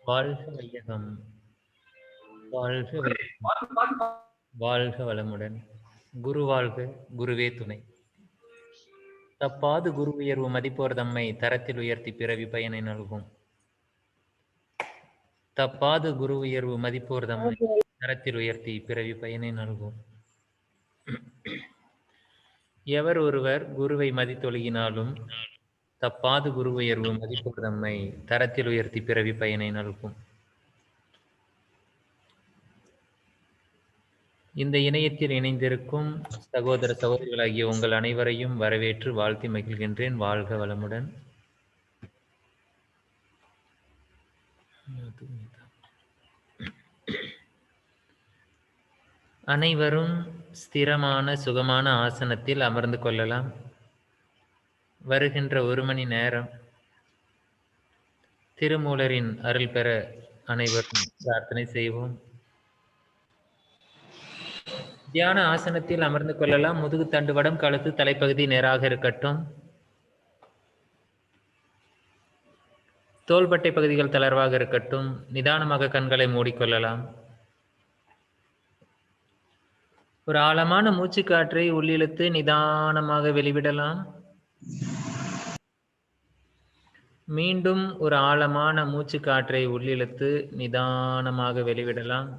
வாழ்க வையகம், வாழ்க வையகம், வாழ்க வளமுடன். குரு வாழ்க, குருவே துணை. தப்பாது குரு உயர்வு மதிப்போர் தம்மை தரத்தில் உயர்த்தி பிறவி பயனை நல்கும். தப்பாது குரு உயர்வு மதிப்போர் தம்மை தரத்தில் உயர்த்தி பிறவி பயனை நல்கும். எவர் ஒருவர் குருவை மதித்தொழுகினாலும் தப்பாது குரு உயர்வு மதிப்போர் தம்மை தரத்தில் உயர்த்தி பிறவி பயனை நல்கும். இந்த இணையத்தில் இணைந்திருக்கும் சகோதர சகோதரிகளாகிய உங்கள் அனைவரையும் வரவேற்று வாழ்த்தி மகிழ்கின்றேன். வாழ்க வளமுடன். அனைவரும் ஸ்திரமான சுகமான ஆசனத்தில் அமர்ந்து கொள்ளலாம். வருகின்ற 1 மணி நேரம் திருமூலரின் அருள் பெற அனைவரும் பிரார்த்தனை செய்வோம். தியான ஆசனத்தில் அமர்ந்து கொள்ளலாம். முதுகு தண்டுவடம், கழுத்து, தலைப்பகுதி நேராக இருக்கட்டும். தோள்பட்டை பகுதிகள் தளர்வாக இருக்கட்டும். நிதானமாக கண்களை மூடிக்கொள்ளலாம். ஒரு ஆழமான மூச்சு காற்றை உள்ளிழுத்து நிதானமாக வெளிவிடலாம். மீண்டும் ஒரு ஆழமான மூச்சு காற்றை உள்ளிழுத்து நிதானமாக வெளிவிடலாம்.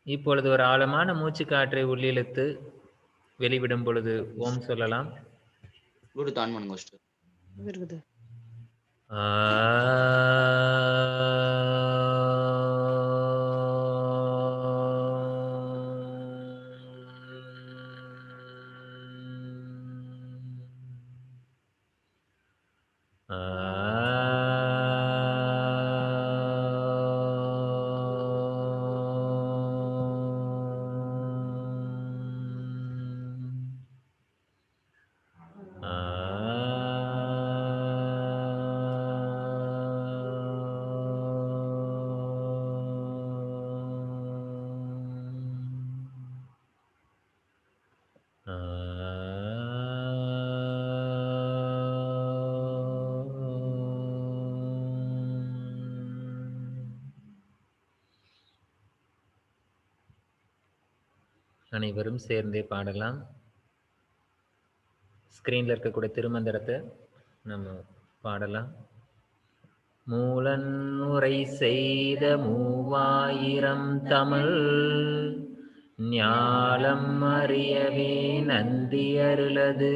இப்பொழுது ஒரு ஆழமான மூச்சு காற்றை உள்ளிழுத்து வெளிவிடும் பொழுது ஓம் சொல்லலாம். ப்ளூடூத் ஆன் பண்ணுங்க ஃபர்ஸ்ட். இருக்குது. அனைவரும் சேர்ந்தே பாடலாம். ஸ்கிரீன்ல இருக்கக்கூடிய திருமந்திரத்தை நம்ம பாடலாம். மூலன் உரை செய்த 3000 தமிழ் ஞாலம் அறியவே நந்தி அருளது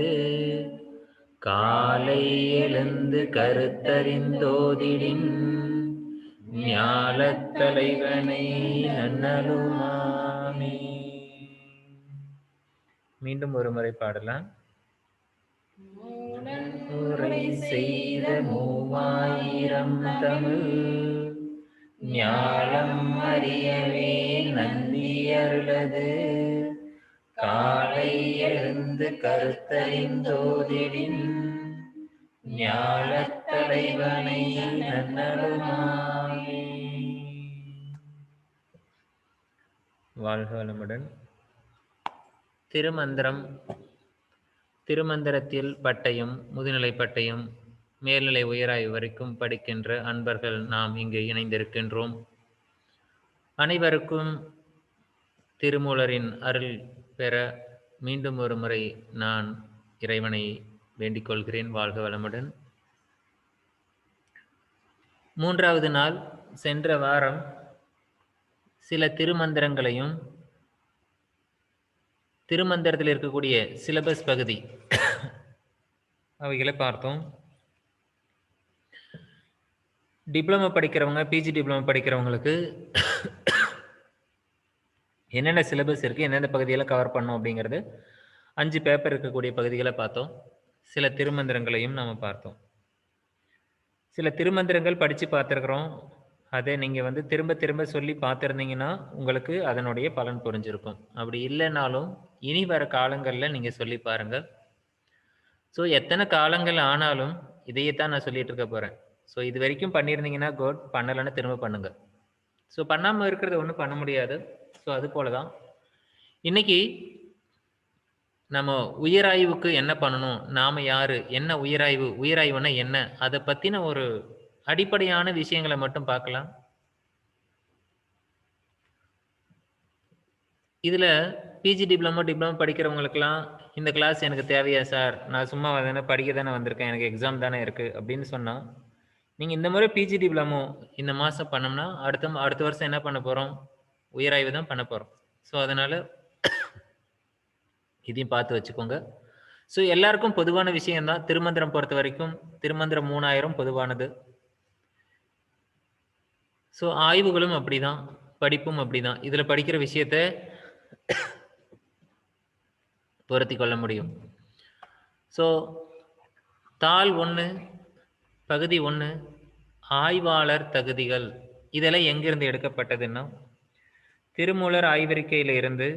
காலை எழுந்து கருத்தறிந்தோதிடின் ஞாலத் தலைவனை நன்னலுமாமே. மீண்டும் ஒரு முறை பாடலாம். உரை செய்த 3000 தமிழ் ஞாலம் அறியவே நந்தி அருளது காலை எழுந்து கருத்தறிந்தோதிடின் ஞாலத் தலைவனை நன்னலுமாமே. வாழ்க வளமுடன். திருமந்திரம். திருமந்திரத்தில் பட்டயம், முதுநிலை பட்டயம், மேல்நிலை உயராய்வு வரைக்கும் படிக்கின்ற அன்பர்கள் நாம் இங்கு இணைந்திருக்கின்றோம். அனைவருக்கும் திருமூலரின் அருள் பெற மீண்டும் ஒரு முறை நான் இறைவனை வேண்டிக் கொள்கிறேன். வாழ்க வளமுடன். 3வது நாள். சென்ற வாரம் சில திருமந்திரங்களையும் திருமந்திரத்தில் இருக்கக்கூடிய சிலபஸ் பகுதி அவைகளை பார்த்தோம். டிப்ளமோ படிக்கிறவங்க, பிஜி டிப்ளமோ படிக்கிறவங்களுக்கு என்னென்ன சிலபஸ் இருக்குது, எந்தெந்த பகுதியெல்லாம் கவர் பண்ணோம் அப்படிங்கிறது 5 பேப்பர் இருக்கக்கூடிய பகுதிகளை பார்த்தோம். சில திருமந்திரங்களையும் நம்ம பார்த்தோம். சில திருமந்திரங்கள் படித்து பார்த்துருக்குறோம். அதை நீங்கள் திரும்ப திரும்ப சொல்லி பார்த்துருந்தீங்கன்னா உங்களுக்கு அதனுடைய பலன் புரிஞ்சிருக்கும். அப்படி இல்லைனாலும் இனி வர காலங்களில் நீங்கள் சொல்லி பாருங்கள். ஸோ எத்தனை காலங்கள் ஆனாலும் இதையத்தான் நான் சொல்லிட்டு இருக்க போகிறேன். ஸோ இது வரைக்கும் பண்ணியிருந்தீங்கன்னா குட், பண்ணலைன்னு திரும்ப பண்ணுங்கள். ஸோ பண்ணாமல் இருக்கிறத ஒன்றும் பண்ண முடியாது. ஸோ அது போல தான் இன்னைக்கு நம்ம உயிராய்வுக்கு என்ன பண்ணணும்? நாம யாரு? என்ன உயிராய்வு? உயிராய்வுன்னா என்ன? அத பத்தின ஒரு அடிப்படையான விஷயங்கள மட்டும் பார்க்கலாம். இதுல பிஜி டிப்ளமோ படிக்கிறவங்களுக்கெல்லாம், "இந்த கிளாஸ் எனக்கு தேவையா சார்? நான் சும்மா தானே படிக்க தானே வந்திருக்கேன். எனக்கு எக்ஸாம் தானே இருக்கு." அப்படின்னு சொன்னா, நீங்க இந்த முறை பிஜி டிப்ளமோ இந்த மாசம் பண்ணோம்னா, அடுத்த வருஷம் என்ன பண்ண போறோம்? உயிராய்வு தான் பண்ண போறோம். ஸோ, அதனால இதையும் பார்த்து வச்சுக்கோங்க. ஸோ, எல்லாருக்கும் பொதுவான விஷயம் தான். திருமந்திரம் பொறுத்தவரைக்கும், திருமந்திரம் 3000 பொதுவானது. ஸோ, ஆய்வுகளும் அப்படிதான். படிப்பும் அப்படிதான். இதுல படிக்கிற விஷயத்த பொருத்திக் கொள்ள முடியும். ஸோ, தாள் 1, பகுதி 1, ஆய்வாளர் தகுதிகள். இதெல்லாம் எங்கிருந்து எடுக்கப்பட்டதுன்னா, திருமூலர் ஆய்வறிக்கையில இருந்து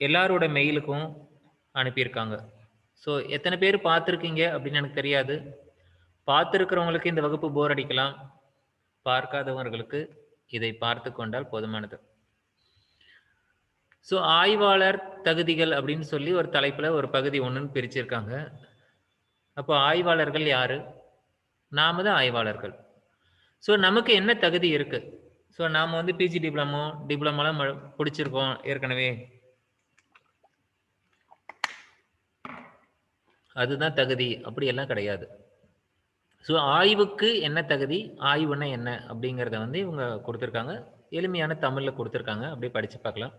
எல்லாரோட மெயிலுக்கும் அனுப்பியிருக்காங்க. ஸோ, எத்தனை பேர் பார்த்துருக்கீங்க அப்படின்னு எனக்கு தெரியாது. பார்த்திருக்கிறவங்களுக்கு இந்த வகுப்பு போர் அடிக்கலாம். பார்க்காதவர்களுக்கு இதை பார்த்துக் கொண்டால் போதுமானது. ஸோ, ஆய்வாளர் தகுதிகள் அப்படின்னு சொல்லி ஒரு தலைப்புல ஒரு பகுதி 1ன்னு பிரிச்சிருக்காங்க. அப்போ ஆய்வாளர்கள் யாரு? நாம தான் ஆய்வாளர்கள். ஸோ, நமக்கு என்ன தகுதி இருக்கு? ஸோ, நாம வந்து பிஜி டிப்ளமோலாம் முடிச்சிருக்கோம் ஏற்கனவே. அதுதான் தகுதி. அப்படியெல்லாம் கிடையாது. ஸோ, ஆய்வுக்கு என்ன தகுதி? ஆய்வுன்னா என்ன? அப்படிங்கிறத வந்து இவங்க குடுத்திருக்காங்க. எளிமையான தமிழ்ல குடுத்திருக்காங்க. அப்படியே படிச்சு பார்க்கலாம்.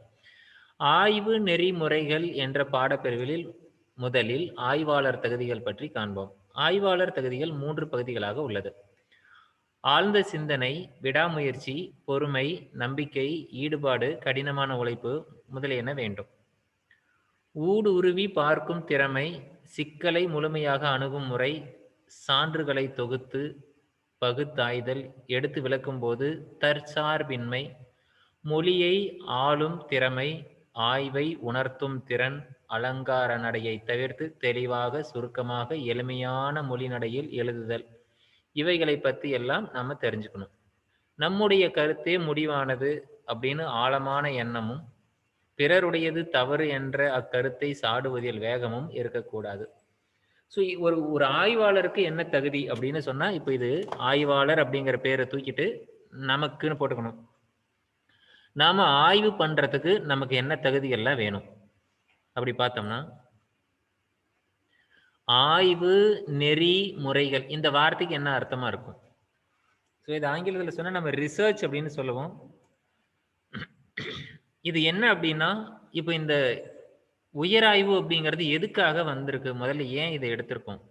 ஆய்வு நெறிமுறைகள் என்ற பாடப்பிரிவில் முதலில் ஆய்வாளர் தகுதிகள் பற்றி காண்போம். ஆய்வாளர் தகுதிகள் 3 பகுதிகளாக உள்ளது. ஆழ்ந்த சிந்தனை, விடாமுயற்சி, பொறுமை, நம்பிக்கை, ஈடுபாடு, கடினமான உழைப்பு முதலியன வேண்டும். ஊடுருவி பார்க்கும் திறமை, சிக்கலை முழுமையாக அணுகும் முறை, சான்றுகளை தொகுத்து பகுத்தாய்தல், எடுத்து விளக்கும்போது தற்சார்பின்மை, மொழியை ஆளும் திறமை, ஆய்வை உணர்த்தும் திறன், அலங்கார நடையை தவிர்த்து தெளிவாக, சுருக்கமாக, எளிமையான மொழி நடையில் எழுதுதல். இவைகளை பத்தி எல்லாம் நம்ம தெரிஞ்சுக்கணும். நம்முடைய கருத்தே முடிவானது அப்படின்னு ஆழமான எண்ணமும், பிறருடையது தவறு என்ற அக்கருத்தை சாடுவதில் வேகமும் இருக்கக்கூடாது. ஸோ, ஒரு ஒரு ஆய்வாளருக்கு என்ன தகுதி அப்படின்னு சொன்னா, இப்ப இது ஆய்வாளர் அப்படிங்கிற பேரை தூக்கிட்டு நமக்குன்னு போட்டுக்கணும். நாம ஆய்வு பண்றதுக்கு நமக்கு என்ன தகுதிகள்லாம் வேணும்? அப்படி பார்த்தோம்னா, ஆய்வு நெறிமுறைகள் இந்த வார்த்தைக்கு என்ன அர்த்தமா இருக்கும்? ஸோ, இது ஆங்கிலத்துல சொன்னா நம்ம ரிசர்ச் அப்படின்னு சொல்லுவோம். இது என்ன அப்படின்னா, இப்ப இந்த உயராய்வு அப்படிங்கிறது எதுக்காக வந்திருக்கு? முதல்ல ஏன் இத எடுத்திருக்கோம்?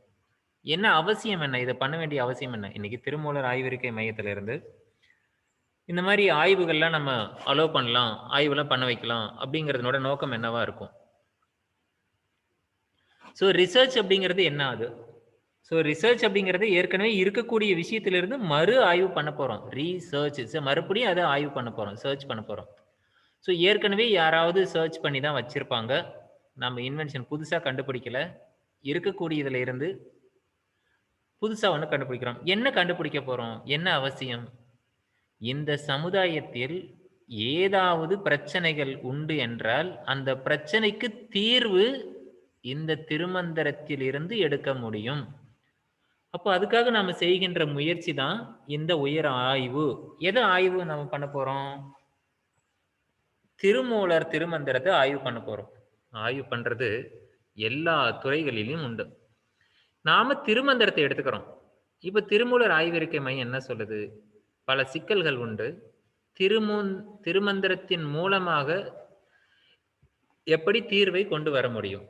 என்ன அவசியம் என்ன? இத பண்ண வேண்டிய அவசியம் என்ன? இன்னைக்கு திருமூலர் ஆய்விருக்கை மையத்திலிருந்து இந்த மாரி ஆய்வுகள்லாம் நம்ம அலோவ் பண்ணலாம். ஆய்வுலாம் பண்ண வைக்கலாம். அப்படிங்கிறதனோட நோக்கம் என்னவா இருக்கும்? ஸோ, ரிசர்ச் அப்படிங்கிறது என்ன அது? ஸோ, ரிசர்ச் அப்படிங்கிறது ஏற்கனவே இருக்கக்கூடிய விஷயத்திலிருந்து மறு ஆய்வு பண்ண போறோம். ரீசர்ச். மறுபடியும் அத ஆய்வு பண்ண போறோம். சர்ச் பண்ண போறோம். ஸோ, ஏற்கனவே யாராவது சர்ச் பண்ணி தான் வச்சிருப்பாங்க. நம்ம இன்வென்ஷன் புதுசா கண்டுபிடிக்கல. இருக்கக்கூடியதுல இருந்து புதுசா ஒண்ணு கண்டுபிடிக்கிறோம். என்ன கண்டுபிடிக்க போறோம்? என்ன அவசியம்? இந்த சமுதாயத்தில் ஏதாவது பிரச்சனைகள் உண்டு என்றால், அந்த பிரச்சனைக்கு தீர்வு இந்த திருமந்திரத்திலிருந்து எடுக்க முடியும். அப்போ அதுக்காக நாம செய்கின்ற முயற்சி தான் இந்த உயர் ஆய்வு. எது ஆய்வு நம்ம பண்ண போறோம்? திருமூலர் திருமந்திரத்தை ஆய்வு பண்ண போறோம். ஆய்வு பண்றது எல்லா துறைகளிலும் உண்டு. நாம திருமந்திரத்தை எடுத்துக்கிறோம். இப்ப திருமூலர் ஆய்விருக்கை மையம் என்ன சொல்லுது? பல சிக்கல்கள் உண்டு. திருமந்திரத்தின் மூலமாக எப்படி தீர்வை கொண்டு வர முடியும்?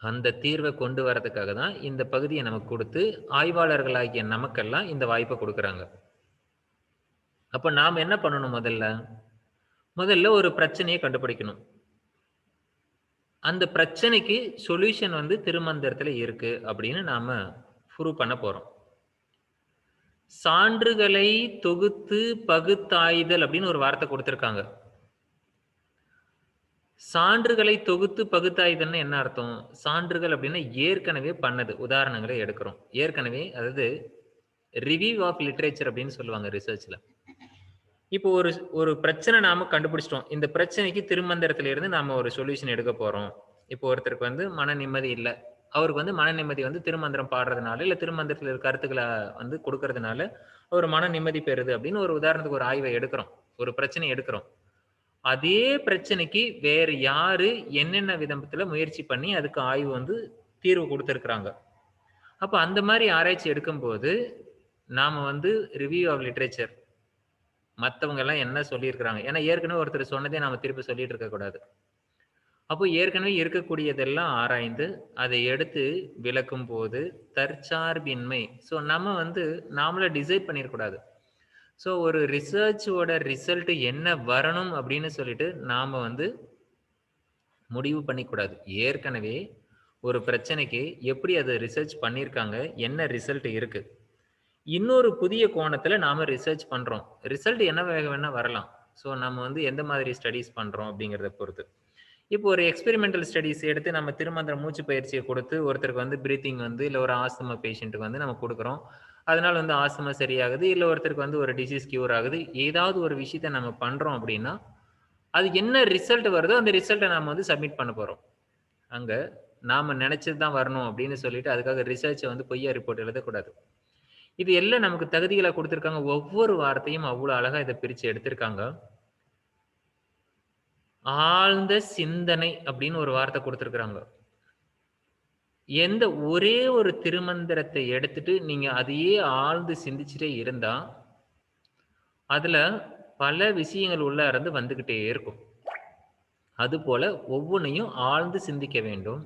அந்த தீர்வை கொண்டு வரதுக்காக தான் இந்த பகுதியை நமக்கு கொடுத்து ஆய்வாளர்களாகிய நமக்கெல்லாம் இந்த வாய்ப்பை கொடுக்குறாங்க. அப்ப நாம என்ன பண்ணணும் முதல்ல? முதல்ல ஒரு பிரச்சனையை கண்டுபிடிக்கணும். அந்த பிரச்சனைக்கு சொல்யூஷன் வந்து திருமந்திரத்துல இருக்கு அப்படின்னு நாம ப்ரூவ் பண்ண போறோம். சான்றுகளை தொகுத்து பகுத்தாய்தல் அப்படின்னு ஒரு வார்த்தை கொடுத்திருக்காங்க. சான்றுகளை தொகுத்து பகுத்தாய்தல்னா என்ன அர்த்தம்? சான்றுகள் அப்படின்னா ஏற்கனவே பண்ணது. உதாரணங்களை எடுக்கிறோம். ஏற்கனவே அதாவது ரிவ்யூ ஆஃப் லிட்ரேச்சர் அப்படின்னு சொல்லுவாங்க ரிசர்ச்ல. இப்போ ஒரு பிரச்சனை நாம கண்டுபிடிச்சிட்டோம். இந்த பிரச்சனைக்கு திருமந்திரத்துல இருந்து நாம ஒரு சொல்யூஷன் எடுக்க போறோம். இப்போ ஒருத்தருக்கு வந்து மன நிம்மதி இல்ல. அவருக்கு வந்து மன நிம்மதி வந்து திருமந்திரம் பாடுறதுனால, இல்ல திருமந்திரத்துல இருக்க கருத்துக்கள வந்து குடுக்கறதுனால, அவர் மன நிம்மதி பெறுது அப்படின்னு ஒரு உதாரணத்துக்கு ஒரு ஆய்வ எடுக்கிறோம். ஒரு பிரச்சனைய எடுக்கிறோம். அதே பிரச்சனைக்கு வேற யாரு என்னென்ன விதத்துல முயற்சி பண்ணி அதுக்கு ஆய்வு வந்து தீர்வு குடுத்திருக்கிறாங்க. அப்ப அந்த மாரி ஆராய்ச்சி எடுக்கும்போது, நாம வந்து ரிவ்யூ ஆஃப் லிட்டரேச்சர் மத்தவங்க எல்லாம் என்ன சொல்லியிருக்கிறாங்க. ஏன்னா ஏற்கனவே ஒருத்தர் சொன்னதே நாம திருப்பி சொல்லிட்டு இருக்கக்கூடாது. அப்போ ஏற்கனவே இருக்கக்கூடியதெல்லாம் ஆராய்ந்து, அதை எடுத்து விளக்கும்போது, தற்சார்பின்மை. ஸோ நம்ம வந்து நாமளா டிசைட் பண்ணிறக்கூடாது. ஸோ ஒரு ரிசர்ச்சோட ரிசல்ட் என்ன வரணும் அப்படின்னு சொல்லிட்டு, நாம வந்து முடிவு பண்ணிக்கூடாது. ஏற்கனவே ஒரு பிரச்சனைக்கு எப்படி அத ரிசர்ச் பண்ணியிருக்காங்க, என்ன ரிசல்ட் இருக்கு. இன்னொரு புதிய கோணத்துல நாம ரிசர்ச் பண்றோம். ரிசல்ட் என்ன வேணா வரலாம். ஸோ நம்ம வந்து எந்த மாதிரி ஸ்டடீஸ் பண்றோம் அப்படிங்கிறத பொறுத்து. இப்போ ஒரு எக்ஸ்பெரிமெண்டல் ஸ்டடீஸ் எடுத்து நம்ம திருமந்திர மூச்சு பயிற்சிய குடுத்து, ஒருத்தருக்கு வந்து பிரீத்திங் வந்து இல்ல ஒரு ஆஸ்துமா பேஷண்ட்க்கு வந்து நம்ம குடுக்குறோம். அதனால வந்து ஆஸ்துமா சரியாகுது. இல்ல ஒருத்தருக்கு வந்து ஒரு டிசீஸ் கியூர் ஆகுது. ஏதாவது ஒரு விஷயத்த நம்ம பண்றோம் அப்படின்னா, அது என்ன ரிசல்ட் வருதோ அந்த ரிசல்ட்ட நாம வந்து சப்மிட் பண்ண போறோம். அங்க நாம நெனச்சது தான் வரணும் அப்படின்னு சொல்லிட்டு, அதுக்காக ரிசர்ச்ச வந்து பொய்யா ரிப்போர்ட் எழுதக்கூடாது. இது எல்லாம் நமக்கு தகுதிகளா குடுத்திருக்காங்க. ஒவ்வொரு வார்த்தையும் அவ்வளோ அழகா இத பிரிச்சு எடுத்திருக்காங்க. ஆழ்ந்த சிந்தனை அப்படின்னு ஒரு வார்த்தை குடுத்திருக்காங்க. எந்த ஒரே ஒரு திருமந்திரத்தை எடுத்துட்டு நீங்க அதையே ஆழ்ந்து சிந்திச்சுட்டே இருந்தா, அதுல பல விஷயங்கள் உள்ளார்ந்து வந்துகிட்டே இருக்கும். அதுபோல ஒவ்வொன்னையும் ஆழ்ந்து சிந்திக்க வேண்டும்.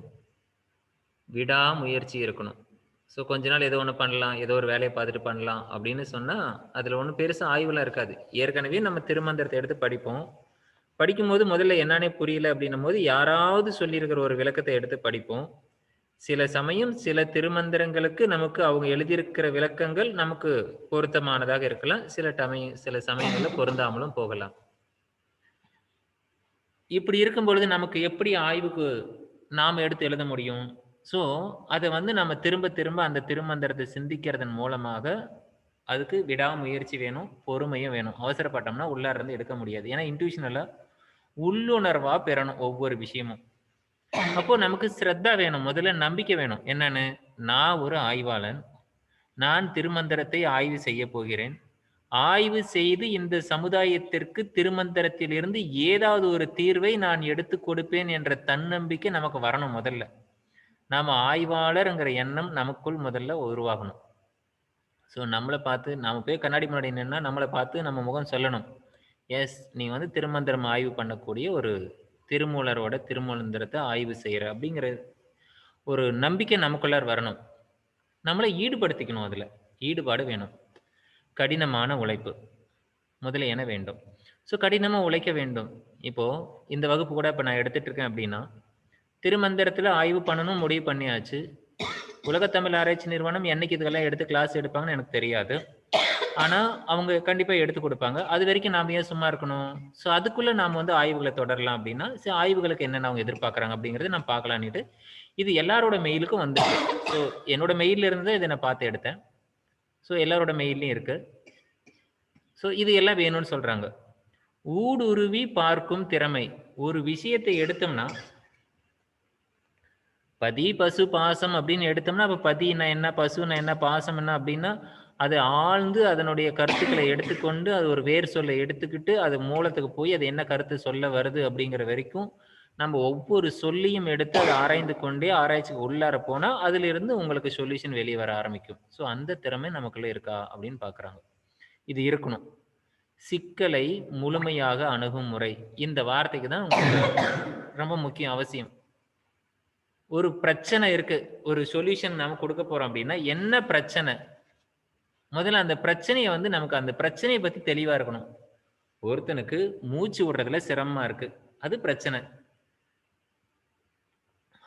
விடாமுயற்சி இருக்கணும். ஸோ கொஞ்ச நாள் ஏதோ ஒண்ணு பண்ணலாம், ஏதோ ஒரு வேலைய பார்த்துட்டு பண்ணலாம் அப்படின்னு சொன்னா, அதுல ஒண்ணும் பெருசா ஆய்வுலாம் இருக்காது. ஏற்கனவே நம்ம திருமந்திரத்த எடுத்து படிப்போம். படிக்கும்போது முதல்ல என்னான்னே புரியல அப்படின்னும்போது, யாராவது சொல்லியிருக்கிற ஒரு விளக்கத்த எடுத்து படிப்போம். சில சமயம் சில திருமந்திரங்களுக்கு நமக்கு அவங்க எழுதியிருக்கிற விளக்கங்கள் நமக்கு பொருத்தமானதாக இருக்கலாம். சில சமயங்கள்ல பொருந்தாமலும் போகலாம். இப்படி இருக்கும் பொழுது நமக்கு எப்படி ஆய்வுக்கு நாம எடுத்து எழுத முடியும்? ஸோ, அத வந்து நம்ம திரும்ப திரும்ப அந்த திருமந்திரத்த சிந்திக்கிறதன் மூலமாக, அதுக்கு விடாமுயற்சி வேணும், பொறுமையும் வேணும். அவசரப்பட்டோம்னா உள்ளார இருந்து எடுக்க முடியாது. ஏன்னா இன்ட்யூஷனலா உள்ளுணர்வா பெறணும் ஒவ்வொரு விஷயமும். அப்போ நமக்கு ஸ்ரத்தா வேணும். முதல்ல நம்பிக்கை வேணும். என்னன்னு? நான் ஒரு ஆய்வாளன். நான் திருமந்திரத்தை ஆய்வு செய்யப் போகிறேன். ஆய்வு செய்து இந்த சமுதாயத்திற்கு திருமந்திரத்திலிருந்து ஏதாவது ஒரு தீர்வை நான் எடுத்துக் கொடுப்பேன் என்ற தன்னம்பிக்கை நமக்கு வரணும் முதல்ல. நாம ஆய்வாளர்ங்கிற எண்ணம் நமக்குள் முதல்ல உருவாகணும். ஸோ நம்மள பார்த்து நாம போய் கண்ணாடி முன்னாடி நின்னா நம்மள பார்த்து நம்ம முகம் சொல்லணும். எஸ் நீ வந்து திருமந்திரம் ஆய்வு பண்ணக்கூடிய ஒரு திருமூலரோட திருமந்திரத்த ஆய்வு செய்ற அப்படிங்கிற ஒரு நம்பிக்கை நமக்குள்ளார வரணும். நம்மள ஈடுபடுத்திக்கணும் அதுல. ஈடுபாடு வேணும். கடினமான உழைப்பு. முதலியன வேண்டும். ஸோ கடினமா உழைக்க வேண்டும். இப்போ இந்த வகுப்பு கூட இப்ப நான் எடுத்துட்டு இருக்கேன் அப்படின்னா, திருமந்திரத்துல ஆய்வு பண்ணணும் முடிவு பண்ணியாச்சு. உலகத் தமிழ் ஆராய்ச்சி நிறுவனம் என்னைக்கு இதெல்லாம் எடுத்து கிளாஸ் எடுப்பாங்கன்னு எனக்கு தெரியாது. ஆனா, அவங்க கண்டிப்பா எடுத்துக் குடுப்பாங்க. அதுவரைக்கும் நாம ஏன் சும்மா இருக்கணும்? ஸோ அதுக்குள்ள நாம வந்து ஆய்வுகள தொடரலாம் அப்படின்னா, ஆய்வுகளுக்கு என்னென்ன அவங்க எதிர்பார்க்குறாங்க அப்படிங்கிறத நான் பார்க்கலான்னுட்டு, இது எல்லாரோட மெயிலுக்கும் வந்திருக்கு. ஸோ என்னோட மெயில்ல இருந்து இத நான் பார்த்து எடுத்தேன். ஸோ எல்லாரோட மெயில்லயும் இருக்கு. ஸோ இது எல்லாம் வேணும்னு சொல்றாங்க. ஊடுருவி பார்க்கும் திறமை. ஒரு விஷயத்தை எடுத்தோம்னா, பதி, பசு, பாசம் அப்படின்னு எடுத்தோம்னா, அப்ப பதின்னா என்ன? பசுன்னா என்ன? பாசம் என்ன? அப்படின்னா, அது ஆழ்ந்து அதனுடைய கருத்துக்களை எடுத்துக்கொண்டு, அது ஒரு வேர் சொல்ல எடுத்துக்கிட்டு, அது மூலத்துக்கு போய் அது என்ன கருத்து சொல்ல வருது அப்படிங்கிற வரைக்கும், நம்ம ஒவ்வொரு சொல்லையும் எடுத்து அத ஆராய்ந்து கொண்டே ஆராய்ச்சிக்கு உள்ளார போனா, அதிலிருந்து உங்களுக்கு சொல்யூஷன் வெளிய வர ஆரம்பிக்கும். ஸோ அந்த திறமை நமக்குள்ள இருக்கா? அப்படின்னு பார்க்குறாங்க. இது இருக்கணும். சிக்கலை முழுமையாக அணுகும் முறை. இந்த வார்த்தைக்கு தான் உங்களுக்கு ரொம்ப முக்கியம், அவசியம். ஒரு பிரச்சனை இருக்கு. ஒரு சொல்யூஷன் நாம குடுக்க போறோம் அப்டின்னா, என்ன பிரச்சனை? முதல்ல அந்த பிரச்சனைய வந்து நமக்கு அந்த பிரச்சனைய பத்தி தெளிவா இருக்கணும். ஒருத்தனுக்கு மூச்சு விடுறதுல சிரமமா இருக்கு. அது பிரச்சனை.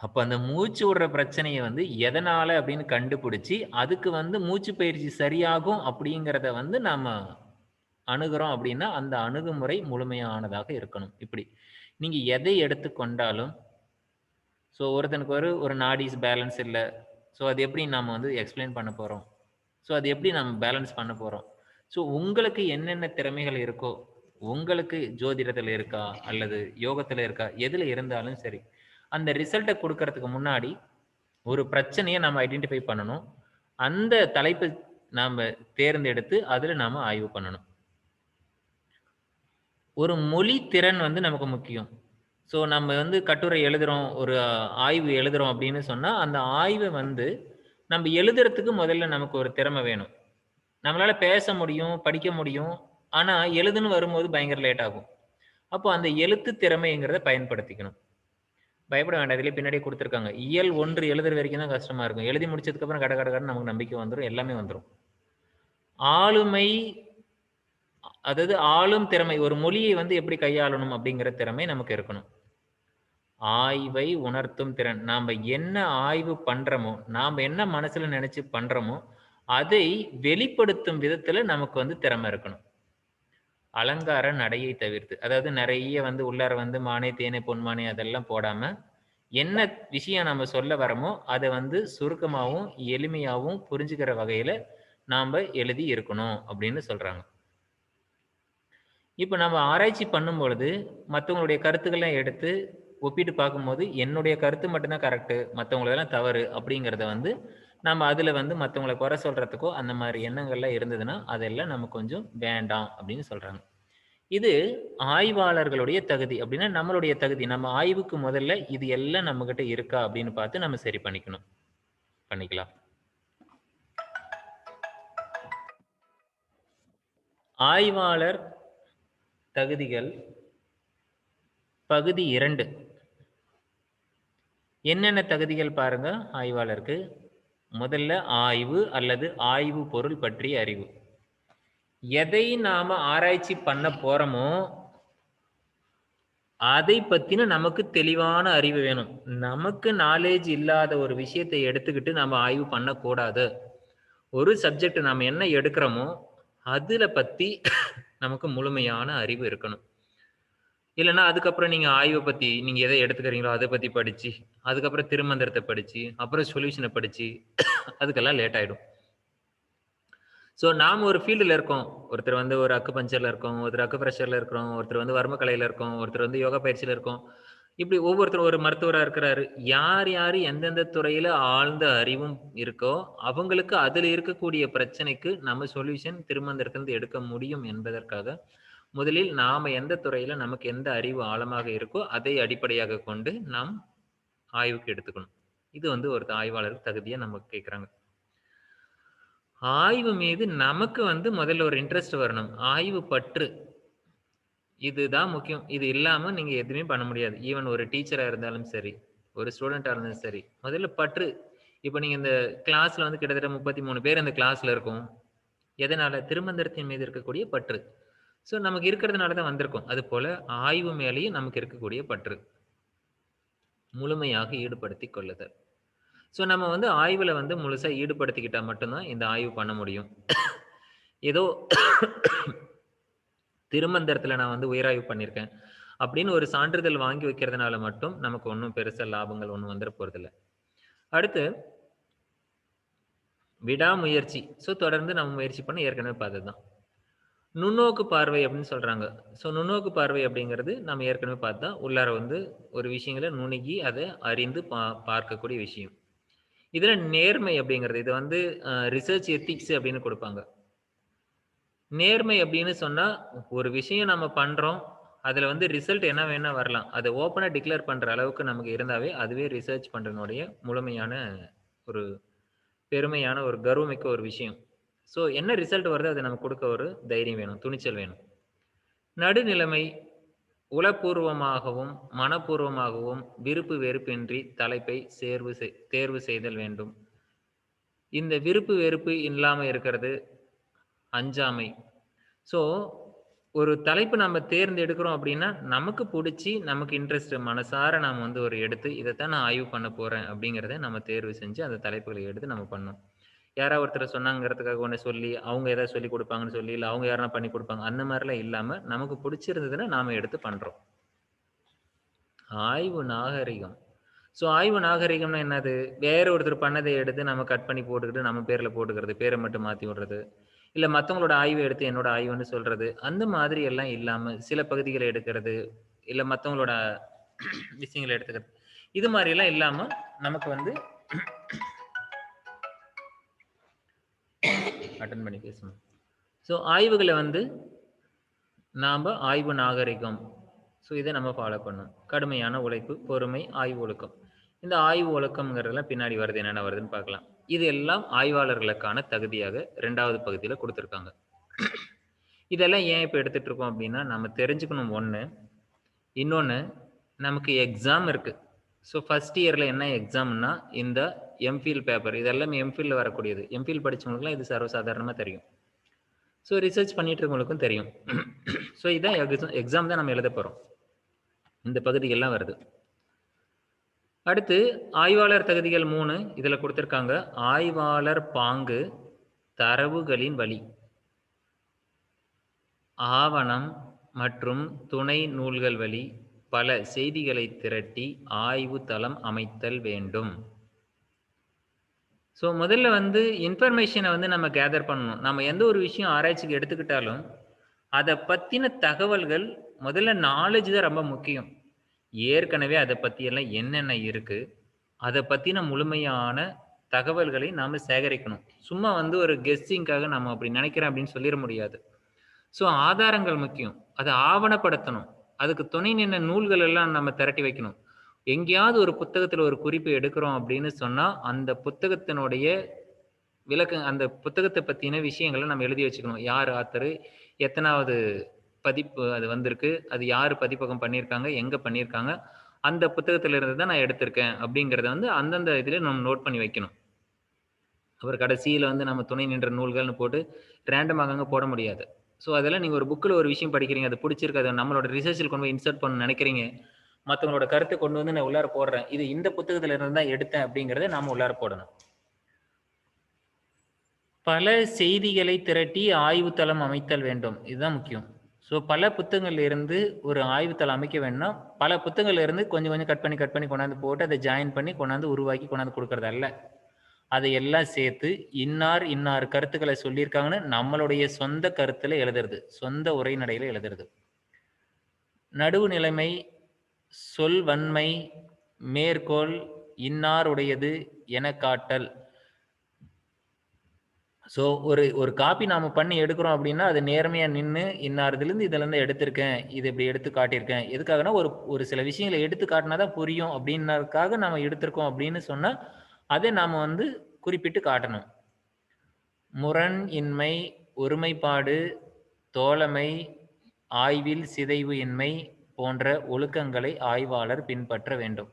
அப்ப அந்த மூச்சு விடுற பிரச்சனைய வந்து எதனால அப்படின்னு கண்டுபிடிச்சு, அதுக்கு வந்து மூச்சு பயிற்சி சரியாகும் அப்படிங்கிறத வந்து நாம அணுகுறோம் அப்படின்னா, அந்த அணுகுமுறை முழுமையானதாக இருக்கணும். இப்படி. நீங்க எதை எடுத்துக்கொண்டாலும் ஒருத்தனுக்கு ஒரு நாடிஸ் பேலன்ஸ் இல்ல. அது எப்படி நாம வந்து எக்ஸ்ப்ளைன் பண்ண போறோம்? அது எப்படி நம்ம பேலன்ஸ் பண்ண போறோம்? உங்களுக்கு என்னென்ன திறமைகள் இருக்கோ, உங்களுக்கு ஜோதிடத்துல இருக்கா? அல்லது யோகத்துல இருக்கா? எதுல இருந்தாலும் சரி. அந்த ரிசல்ட்டை கொடுக்கறதுக்கு முன்னாடி ஒரு பிரச்சனையை நம்ம ஐடென்டிஃபை பண்ணணும். அந்த தலைப்பை நாம தேர்ந்தெடுத்து அதுல நாம ஆய்வு பண்ணணும். ஒரு மொழி திறன் வந்து நமக்கு முக்கியம். ஸோ நம்ம வந்து கட்டுரை எழுதுறோம், ஒரு ஆய்வு எழுதுறோம் அப்படின்னு சொன்னா, அந்த ஆய்வ வந்து நம்ம எழுதுறதுக்கு முதல்ல நமக்கு ஒரு திறமை வேணும். நம்மளால பேச முடியும், படிக்க முடியும். ஆனா எழுதுன்னு வரும்போது பயங்கர லேட் ஆகும். அப்போ அந்த எழுத்து திறமைங்கிறத பயன்படுத்திக்கணும். பயப்பட வேண்டாம். இதிலேயே பின்னாடியே குடுத்துருக்காங்க. இயல் 1 எழுதுற வரைக்கும் தான் கஷ்டமா இருக்கும். எழுதி முடிச்சதுக்கப்புறம் கட கட கடன்னு நமக்கு நம்பிக்கை வந்துரும். எல்லாமே வந்துரும். ஆளுமை அதாவது ஆளும் திறமை. ஒரு மொழியை வந்து எப்படி கையாளணும் அப்படிங்கிற திறமை நமக்கு இருக்கணும். ஆய்வை உணர்த்தும் திறன். நாம என்ன ஆய்வு பண்றோமோ, நாம என்ன மனசுல நெனச்சு பண்றோமோ, அதை வெளிப்படுத்தும் விதத்துல நமக்கு வந்து திறமை இருக்கணும். அலங்கார நடையை தவிர்த்து. அதாவது நெறைய வந்து உள்ளார வந்து மானே, தேனே, பொன்மானே அதெல்லாம் போடாம, என்ன விஷயம் நம்ம சொல்ல வர்றோமோ, அத வந்து சுருக்கமாவும், எளிமையாவும் புரிஞ்சுக்கிற வகையில நாம்ப எழுதி இருக்கணும் அப்படின்னு சொல்றாங்க. இப்ப நம்ம ஆராய்ச்சி பண்ணும்பொழுது, மத்தவங்களுடைய கருத்துக்கள எடுத்து ஒப்பிட்டு பார்க்கும்போது, என்னுடைய கருத்து மட்டும் தான் கரெக்ட்டு. மத்தவங்களதெல்லாம் தவறு அப்படிங்கிறத வந்து, நம்ம அதுல வந்து மத்தவங்கள குறை சொல்றதுக்கோ, அந்த மாரி எண்ணங்கள்லாம் இருந்ததுன்னா, அதெல்லாம் நம்ம கொஞ்சம் வேண்டாம் அப்படின்னு சொல்றாங்க. இது ஆய்வாளர்களுடைய தகுதி. அப்படின்னா நம்மளுடைய தகுதி. நம்ம ஆய்வுக்கு முதல்ல இது எல்லாம் நம்மகிட்ட இருக்கா அப்படின்னு பார்த்து நம்ம சரி பண்ணிக்கணும். பண்ணிக்கலாம். ஆய்வாளர் தகுதிகள் பகுதி 2. என்னென்ன தகுதிகள் பாருங்க ஆய்வாளருக்கு? முதல்ல ஆய்வு அல்லது ஆய்வு பொருள் பற்றிய அறிவு. எதை நாம ஆராய்ச்சி பண்ண போறோமோ, அதை பத்தின நமக்கு தெளிவான அறிவு வேணும். நமக்கு நாலேட்ஜ் இல்லாத ஒரு விஷயத்தை எடுத்துக்கிட்டு நம்ம ஆய்வு பண்ணக்கூடாது. ஒரு சப்ஜெக்ட் நாம என்ன எடுக்கிறோமோ, அதுல பத்தி நமக்கு முழுமையான அறிவு இருக்கணும். இல்லன்னா அதுக்கப்புறம் நீங்க ஆய்வ பத்தி நீங்க எத எடுத்துக்கிறீங்களோ அத பத்தி படிச்சு, அதுக்கப்புறம் திருமந்திரத்த படிச்சு, அப்புறம் சொல்யூஷன படிச்சு அதுக்கெல்லாம் லேட் ஆயிடும். ஸோ நாம ஒரு ஃபீல்டுல இருக்கோம். ஒருத்தர் வந்து ஒரு அக்குபஞ்சர்ல இருக்கோம், ஒருத்தர் அக்குப்ரெஷர்ல இருக்கிறோம், ஒருத்தர் வந்து வர்மக்கலையில இருக்கோம், ஒருத்தர் வந்து யோகா பயிற்சியில இருக்கோம். இப்படி ஒவ்வொருத்தரும் ஒரு மருத்துவரா இருக்கிறாரு. யார் யாரு எந்தெந்த துறையில ஆழ்ந்த அறிவும் இருக்கோ, அவங்களுக்கு அதுல இருக்கக்கூடிய பிரச்சனைக்கு நம்ம சொல்யூஷன் திருமந்திரத்திலிருந்து எடுக்க முடியும் என்பதற்காக, முதலில் நாம எந்த துறையில நமக்கு எந்த அறிவு ஆழமாக இருக்கோ, அதை அடிப்படையாகக் கொண்டு நாம் ஆய்வுக்கு எடுத்துக்கணும். இது வந்து ஒரு ஆய்வாளருக்கு தகுதியா நம்ம கேட்கறாங்க. ஆய்வு மீது நமக்கு வந்து முதல்ல ஒரு இன்ட்ரெஸ்ட் வரணும். ஆய்வு பற்று. இதுதான் முக்கியம். இது இல்லாம நீங்க எதுவுமே பண்ண முடியாது. ஈவன் ஒரு டீச்சரா இருந்தாலும் சரி, ஒரு ஸ்டூடெண்ட்டா இருந்தாலும் சரி. முதல்ல பற்று. இப்ப நீங்க இந்த கிளாஸ்ல வந்து கிட்டத்தட்ட 33 பேர் அந்த கிளாஸ்ல இருக்கோம். எதனால? திருமந்திரத்தின் மீது இருக்கக்கூடிய பற்று. ஸோ நமக்கு இருக்கிறதுனால தான் வந்திருக்கோம். அதுபோல ஆய்வு மேலேயும் நமக்கு இருக்கக்கூடிய பற்று. முழுமையாக ஈடுபடுத்திக் கொள்ளுதல். ஸோ நம்ம வந்து ஆய்வுல வந்து முழுசா ஈடுபடுத்திக்கிட்டா மட்டும் தான் இந்த ஆய்வு பண்ண முடியும். ஏதோ திருமந்திரத்துல நான் வந்து உயராய்வு பண்ணியிருக்கேன். அப்படின்னு ஒரு சான்றிதழ் வாங்கி வைக்கிறதுனால மட்டும் நமக்கு ஒண்ணும் பெருசா லாபங்கள் ஒண்ணும் வந்துற போறதில்ல. அடுத்து விடாமுயற்சி. ஸோ தொடர்ந்து நம்ம முயற்சி பண்ண ஏற்கனவே பார்த்தது தான். நுண்ணோக்கு பார்வை அப்படின்னு சொல்றாங்க. ஸோ நுண்ணோக்கு பார்வை அப்படிங்கிறது நம்ம ஏற்கனவே பார்த்தா, உள்ளார வந்து ஒரு விஷயங்கள நுணுகி அத அறிந்து பார்க்கக்கூடிய விஷயம். இதுல நேர்மை அப்படிங்கிறது இது வந்து ரிசர்ச் எத்திக்ஸ் அப்படின்னு குடுப்பாங்க. நேர்மை அப்படின்னு சொன்னா, ஒரு விஷயம் நம்ம பண்றோம். அதுல வந்து ரிசல்ட் என்ன வேணா வரலாம். அத ஓப்பனா டிக்ளேர் பண்ற அளவுக்கு நமக்கு இருந்தாவே, அதுவே ரிசர்ச் பண்றதனுடைய முழுமையான ஒரு பெருமையான ஒரு கர்வமிக்க ஒரு விஷயம். ஸோ என்ன ரிசல்ட் வருதோ அத நமக்கு குடுக்க ஒரு தைரியம் வேணும், துணிச்சல் வேணும். நடுநிலைமை உளப்பூர்வமாகவும், மனப்பூர்வமாகவும் விருப்பு வெறுப்பின்றி தலைப்பை தேர்வு செய்தல் வேண்டும். இந்த விருப்பு வெறுப்பு இல்லாம இருக்கிறது அஞ்சாமை. ஸோ, ஒரு தலைப்பு நம்ம தேர்ந்தெடுக்கிறோம் அப்படின்னா, நமக்கு புடிச்சு, நமக்கு இன்ட்ரெஸ்ட் மனசார நாம வந்து ஒரு எடுத்து, இதத்தான் நான் ஆய்வு பண்ண போறேன் அப்படிங்கிறத நம்ம தேர்வு செஞ்சு, அந்த தலைப்புகள எடுத்து நம்ம பண்ணணும். யாராவது ஒருத்தர் சொன்னாங்கறதுக்காக ஒண்ணு சொல்லி, அவங்க ஏதாவது சொல்லிக் குடுப்பாங்கன்னு சொல்லி, இல்ல அவங்க யாருனா பண்ணி குடுப்பாங்க. அந்த மாரிலாம் இல்லாம, நமக்கு புடிச்சிருந்ததுன்னா நாம எடுத்து பண்றோம். ஆய்வு நாகரிகம். ஸோ, ஆய்வு நாகரிகம்னா என்னது? வேற ஒருத்தர் பண்ணத எடுத்து நம்ம கட் பண்ணி போட்டுக்கிட்டு, நம்ம பேர்ல போட்டுக்கிறது. பேர மட்டும் மாத்தி விடுறது. இல்ல மத்தவங்களோட ஆய்வ எடுத்து என்னோட ஆய்வுன்னு சொல்றது. அந்த மாதிரி எல்லாம் இல்லாம, சில பகுதிகள எடுக்கிறது. இல்ல மத்தவங்களோட விஷயங்கள எடுத்துக்கிறது. இது மாதிரிலாம் இல்லாம நமக்கு வந்து அட்டன் பண்ணி பேசணும். ஸோ ஆய்வுகளை வந்து நாம் ஆய்வு நாகரிகம், ஸோ இதை நம்ம ஃபாலோ பண்ணணும். கடுமையான உழைப்பு, பொறுமை, ஆய்வு ஒழுக்கம். இந்த ஆய்வு ஒழுக்கம்ங்கிறதுலாம் பின்னாடி வருது, என்னென்ன வருதுன்னு பார்க்கலாம். இது எல்லாம் ஆய்வாளர்களுக்கான தகுதியாக 2வது பகுதியில் கொடுத்துருக்காங்க. இதெல்லாம் ஏன் இப்போ எடுத்துட்டு இருக்கோம் அப்படின்னா, நம்ம தெரிஞ்சுக்கணும் ஒன்று. இன்னொன்று, நமக்கு எக்ஸாம் இருக்கு. ஸோ ஃபர்ஸ்ட் இயரில் என்ன எக்ஸாம்னா இந்த எம்ஃபில் பேப்பர், இதெல்லாம் எம்ஃபில் வரக்கூடியது. எம்ஃபில் படித்தவங்களுக்குலாம் இது சர்வசாதாரணமாக தெரியும். ஸோ ரிசர்ச் பண்ணிட்டு இருக்கவங்களுக்கும் தெரியும். ஸோ இதான் எக்ஸாம் தான் நம்ம எழுத போகிறோம். இந்த பகுதிகள்லாம் வருது. அடுத்து ஆய்வாளர் தகுதிகள் 3 இதில் கொடுத்துருக்காங்க. ஆய்வாளர் பாங்கு, தரவுகளின் வழி, ஆவணம் மற்றும் துணை நூல்கள் வழி பல செய்திகளை திரட்டி ஆய்வு தளம் அமைத்தல் வேண்டும். ஸோ முதல்ல வந்து இன்ஃபர்மேஷனை வந்து நம்ம கேதர் பண்ணணும். நம்ம எந்த ஒரு விஷயம் ஆராய்ச்சிக்கு எடுத்துக்கிட்டாலும் அதை பற்றின தகவல்கள், முதல்ல நாலேஜ் தான் ரொம்ப முக்கியம். ஏற்கனவே அதை பற்றியெல்லாம் என்னென்ன இருக்குது, அதை பற்றின முழுமையான தகவல்களை நாம் சேகரிக்கணும். சும்மா வந்து ஒரு கெஸ்ஸிங்காக நம்ம அப்படி நினைக்கிறேன் அப்படின்னு சொல்லிட முடியாது. ஸோ ஆதாரங்கள் முக்கியம். அதை ஆவணப்படுத்தணும். அதுக்கு துணை நின்ற நூல்கள் எல்லாம் நம்ம திரட்டி வைக்கணும். எங்கேயாவது ஒரு புத்தகத்தில் ஒரு குறிப்பு எடுக்கிறோம் அப்படின்னு சொன்னால் அந்த புத்தகத்தினுடைய அந்த புத்தகத்தை பற்றின விஷயங்களை நம்ம எழுதி வச்சுக்கணும். யார் ஆத்தரு, எத்தனாவது பதிப்பு அது வந்திருக்கு, அது யார் பதிப்பகம் பண்ணியிருக்காங்க, எங்கே பண்ணியிருக்காங்க, அந்த புத்தகத்திலிருந்து தான் நான் எடுத்திருக்கேன் அப்படிங்கிறத வந்து அந்தந்த இதில் நம்ம நோட் பண்ணி வைக்கணும். அப்புறம் கடைசியில் வந்து நம்ம துணை நின்ற நூல்கள்னு போட்டு ரேண்டமாக அங்கே போட முடியாது. ஸோ அதெல்லாம் நீங்கள் ஒரு புக்கில் ஒரு விஷயம் படிக்கிறீங்க, அது பிடிச்சிருக்கு, அதை நம்மளோட ரிசர்ச்சில் கொண்டு போய் இன்சர்ட் பண்ண நினைக்கிறீங்க, மற்றவங்களோட கருத்தை கொண்டு வந்து நான் உள்ளார போடுறேன், இது இந்த புத்தகத்தில் இருந்து தான் எடுத்தேன் அப்படிங்கிறத நாம் உள்ளார போடணும். பல செய்திகளை திரட்டி ஆய்வுத்தளம் அமைத்தல் வேண்டும். இதுதான் முக்கியம். ஸோ பல புத்தகங்கள்ல இருந்து ஒரு ஆய்வுத்தளம் அமைக்க வேணும்னா பல புத்தகங்கள்ல இருந்து கொஞ்சம் கொஞ்சம் கட் பண்ணி கொண்டாந்து போட்டு அதை ஜாயின் பண்ணி கொண்டாந்து உருவாக்கி கொண்டாந்து கொடுக்கறது அல்ல. அதை எல்லாம் சேர்த்து இன்னார் கருத்துக்களை சொல்லியிருக்காங்கன்னு நம்மளுடைய சொந்த கருத்துல எழுதுறது, சொந்த உரைநடையில எழுதுறது. நடுவு நிலைமை, சொல் வன்மை, மேற்கோள், இன்னாருடையது என காட்டல். ஸோ ஒரு காப்பி நாம் பண்ணி எடுக்கிறோம் அப்படின்னா அது நேர்மையாக நின்று இன்னாரதுலேருந்து இதிலேருந்து எடுத்திருக்கேன், இது இப்படி எடுத்து காட்டியிருக்கேன். எதுக்காகனா ஒரு சில விஷயங்களை எடுத்து காட்டினா தான் புரியும் அப்படின்னதுக்காக நம்ம எடுத்திருக்கோம் அப்படின்னு சொன்னால் அதை நாம் வந்து குறிப்பிட்டு காட்டணும். முரண் இன்மை, ஒருமைப்பாடு, தோழமை, ஆய்வில் சிதைவு இன்மை போன்ற ஒழுக்கங்களை ஆய்வாளர் பின்பற்ற வேண்டும்.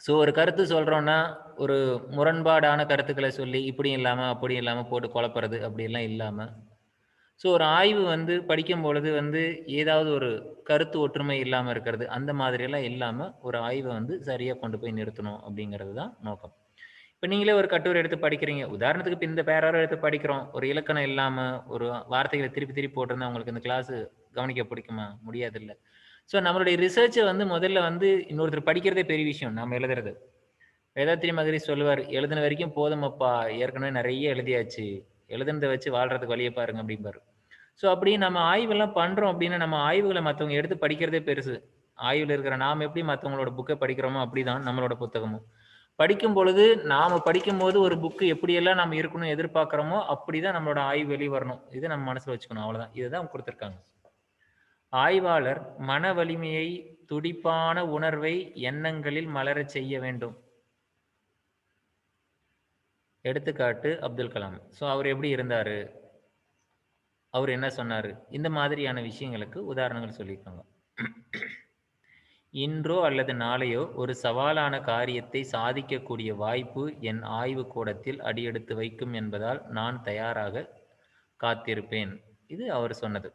ஸோ ஒரு கருத்து சொல்கிறோன்னா ஒரு முரண்பாடான கருத்துக்களை சொல்லி இப்படி இல்லாமல் அப்படி இல்லாமல் போட்டு குழப்பறது அப்படிலாம் இல்லாமல், ஸோ ஒரு ஆய்வு வந்து படிக்கும் பொழுது வந்து ஏதாவது ஒரு கருத்து ஒற்றுமை இல்லாமல் இருக்கிறது, அந்த மாதிரியெல்லாம் இல்லாமல் ஒரு ஆய்வை வந்து சரியாக கொண்டு போய் நிறுத்தணும் அப்படிங்கிறது தான் நோக்கம். இப்போ நீங்களே ஒரு கட்டுரை எடுத்து படிக்கிறீங்க, உதாரணத்துக்கு இப்போ இந்த பேராவை எடுத்து படிக்கிறோம், ஒரு இலக்கணம் இல்லாமல் ஒரு வார்த்தைகளை திருப்பி போட்டிருந்தா உங்களுக்கு இந்த கிளாஸு கவனிக்க பிடிக்குமா? முடியாது இல்லை. ஸோ நம்மளுடைய ரிசர்ச்சை வந்து முதல்ல வந்து இன்னொருத்தர் படிக்கிறதே பெரிய விஷயம், நம்ம எழுதுறது. வேதாத்திரி மகரிஷி சொல்லுவார், எழுதின வரைக்கும் போதுமப்பா, ஏற்கனவே நிறைய எழுதியாச்சு, எழுதுனதை வச்சு வாழ்றதுக்கு வழியை பாருங்க அப்படிம்பாரு. ஸோ அப்படி நம்ம ஆய்வெல்லாம் பண்ணுறோம் அப்படின்னா நம்ம ஆய்வுகளை மற்றவங்க எடுத்து படிக்கிறதே பெருசு. ஆய்வில் இருக்கிற நாம் எப்படி மற்றவங்களோட புக்கை படிக்கிறோமோ அப்படிதான் நம்மளோட புத்தகமும். படிக்கும் பொழுது நாம் படிக்கும்போது ஒரு புக்கு எப்படியெல்லாம் நம்ம இருக்கணும் எதிர்பார்க்குறோமோ அப்படிதான் நம்மளோட ஆய்வு வெளியே வரணும். இதை நம்ம மனசில் வச்சுக்கணும், அவ்வளோதான். இதுதான் கொடுத்துருக்காங்க. ஆய்வாளர் மன வலிமையை, துடிப்பான உணர்வை எண்ணங்களில் மலரச் செய்ய வேண்டும். எடுத்துக்காட்டு அப்துல் கலாம். ஸோ அவர் எப்படி இருந்தார், அவர் என்ன சொன்னார், இந்த மாதிரியான விஷயங்களுக்கு உதாரணங்கள் சொல்லியிருக்காங்க. இன்றோ அல்லது நாளையோ ஒரு சவாலான காரியத்தை சாதிக்கக்கூடிய வாய்ப்பு என் ஆய்வு கூடத்தில் அடியெடுத்து வைக்கும் என்பதால் நான் தயாராக காத்திருப்பேன். இது அவர் சொன்னது.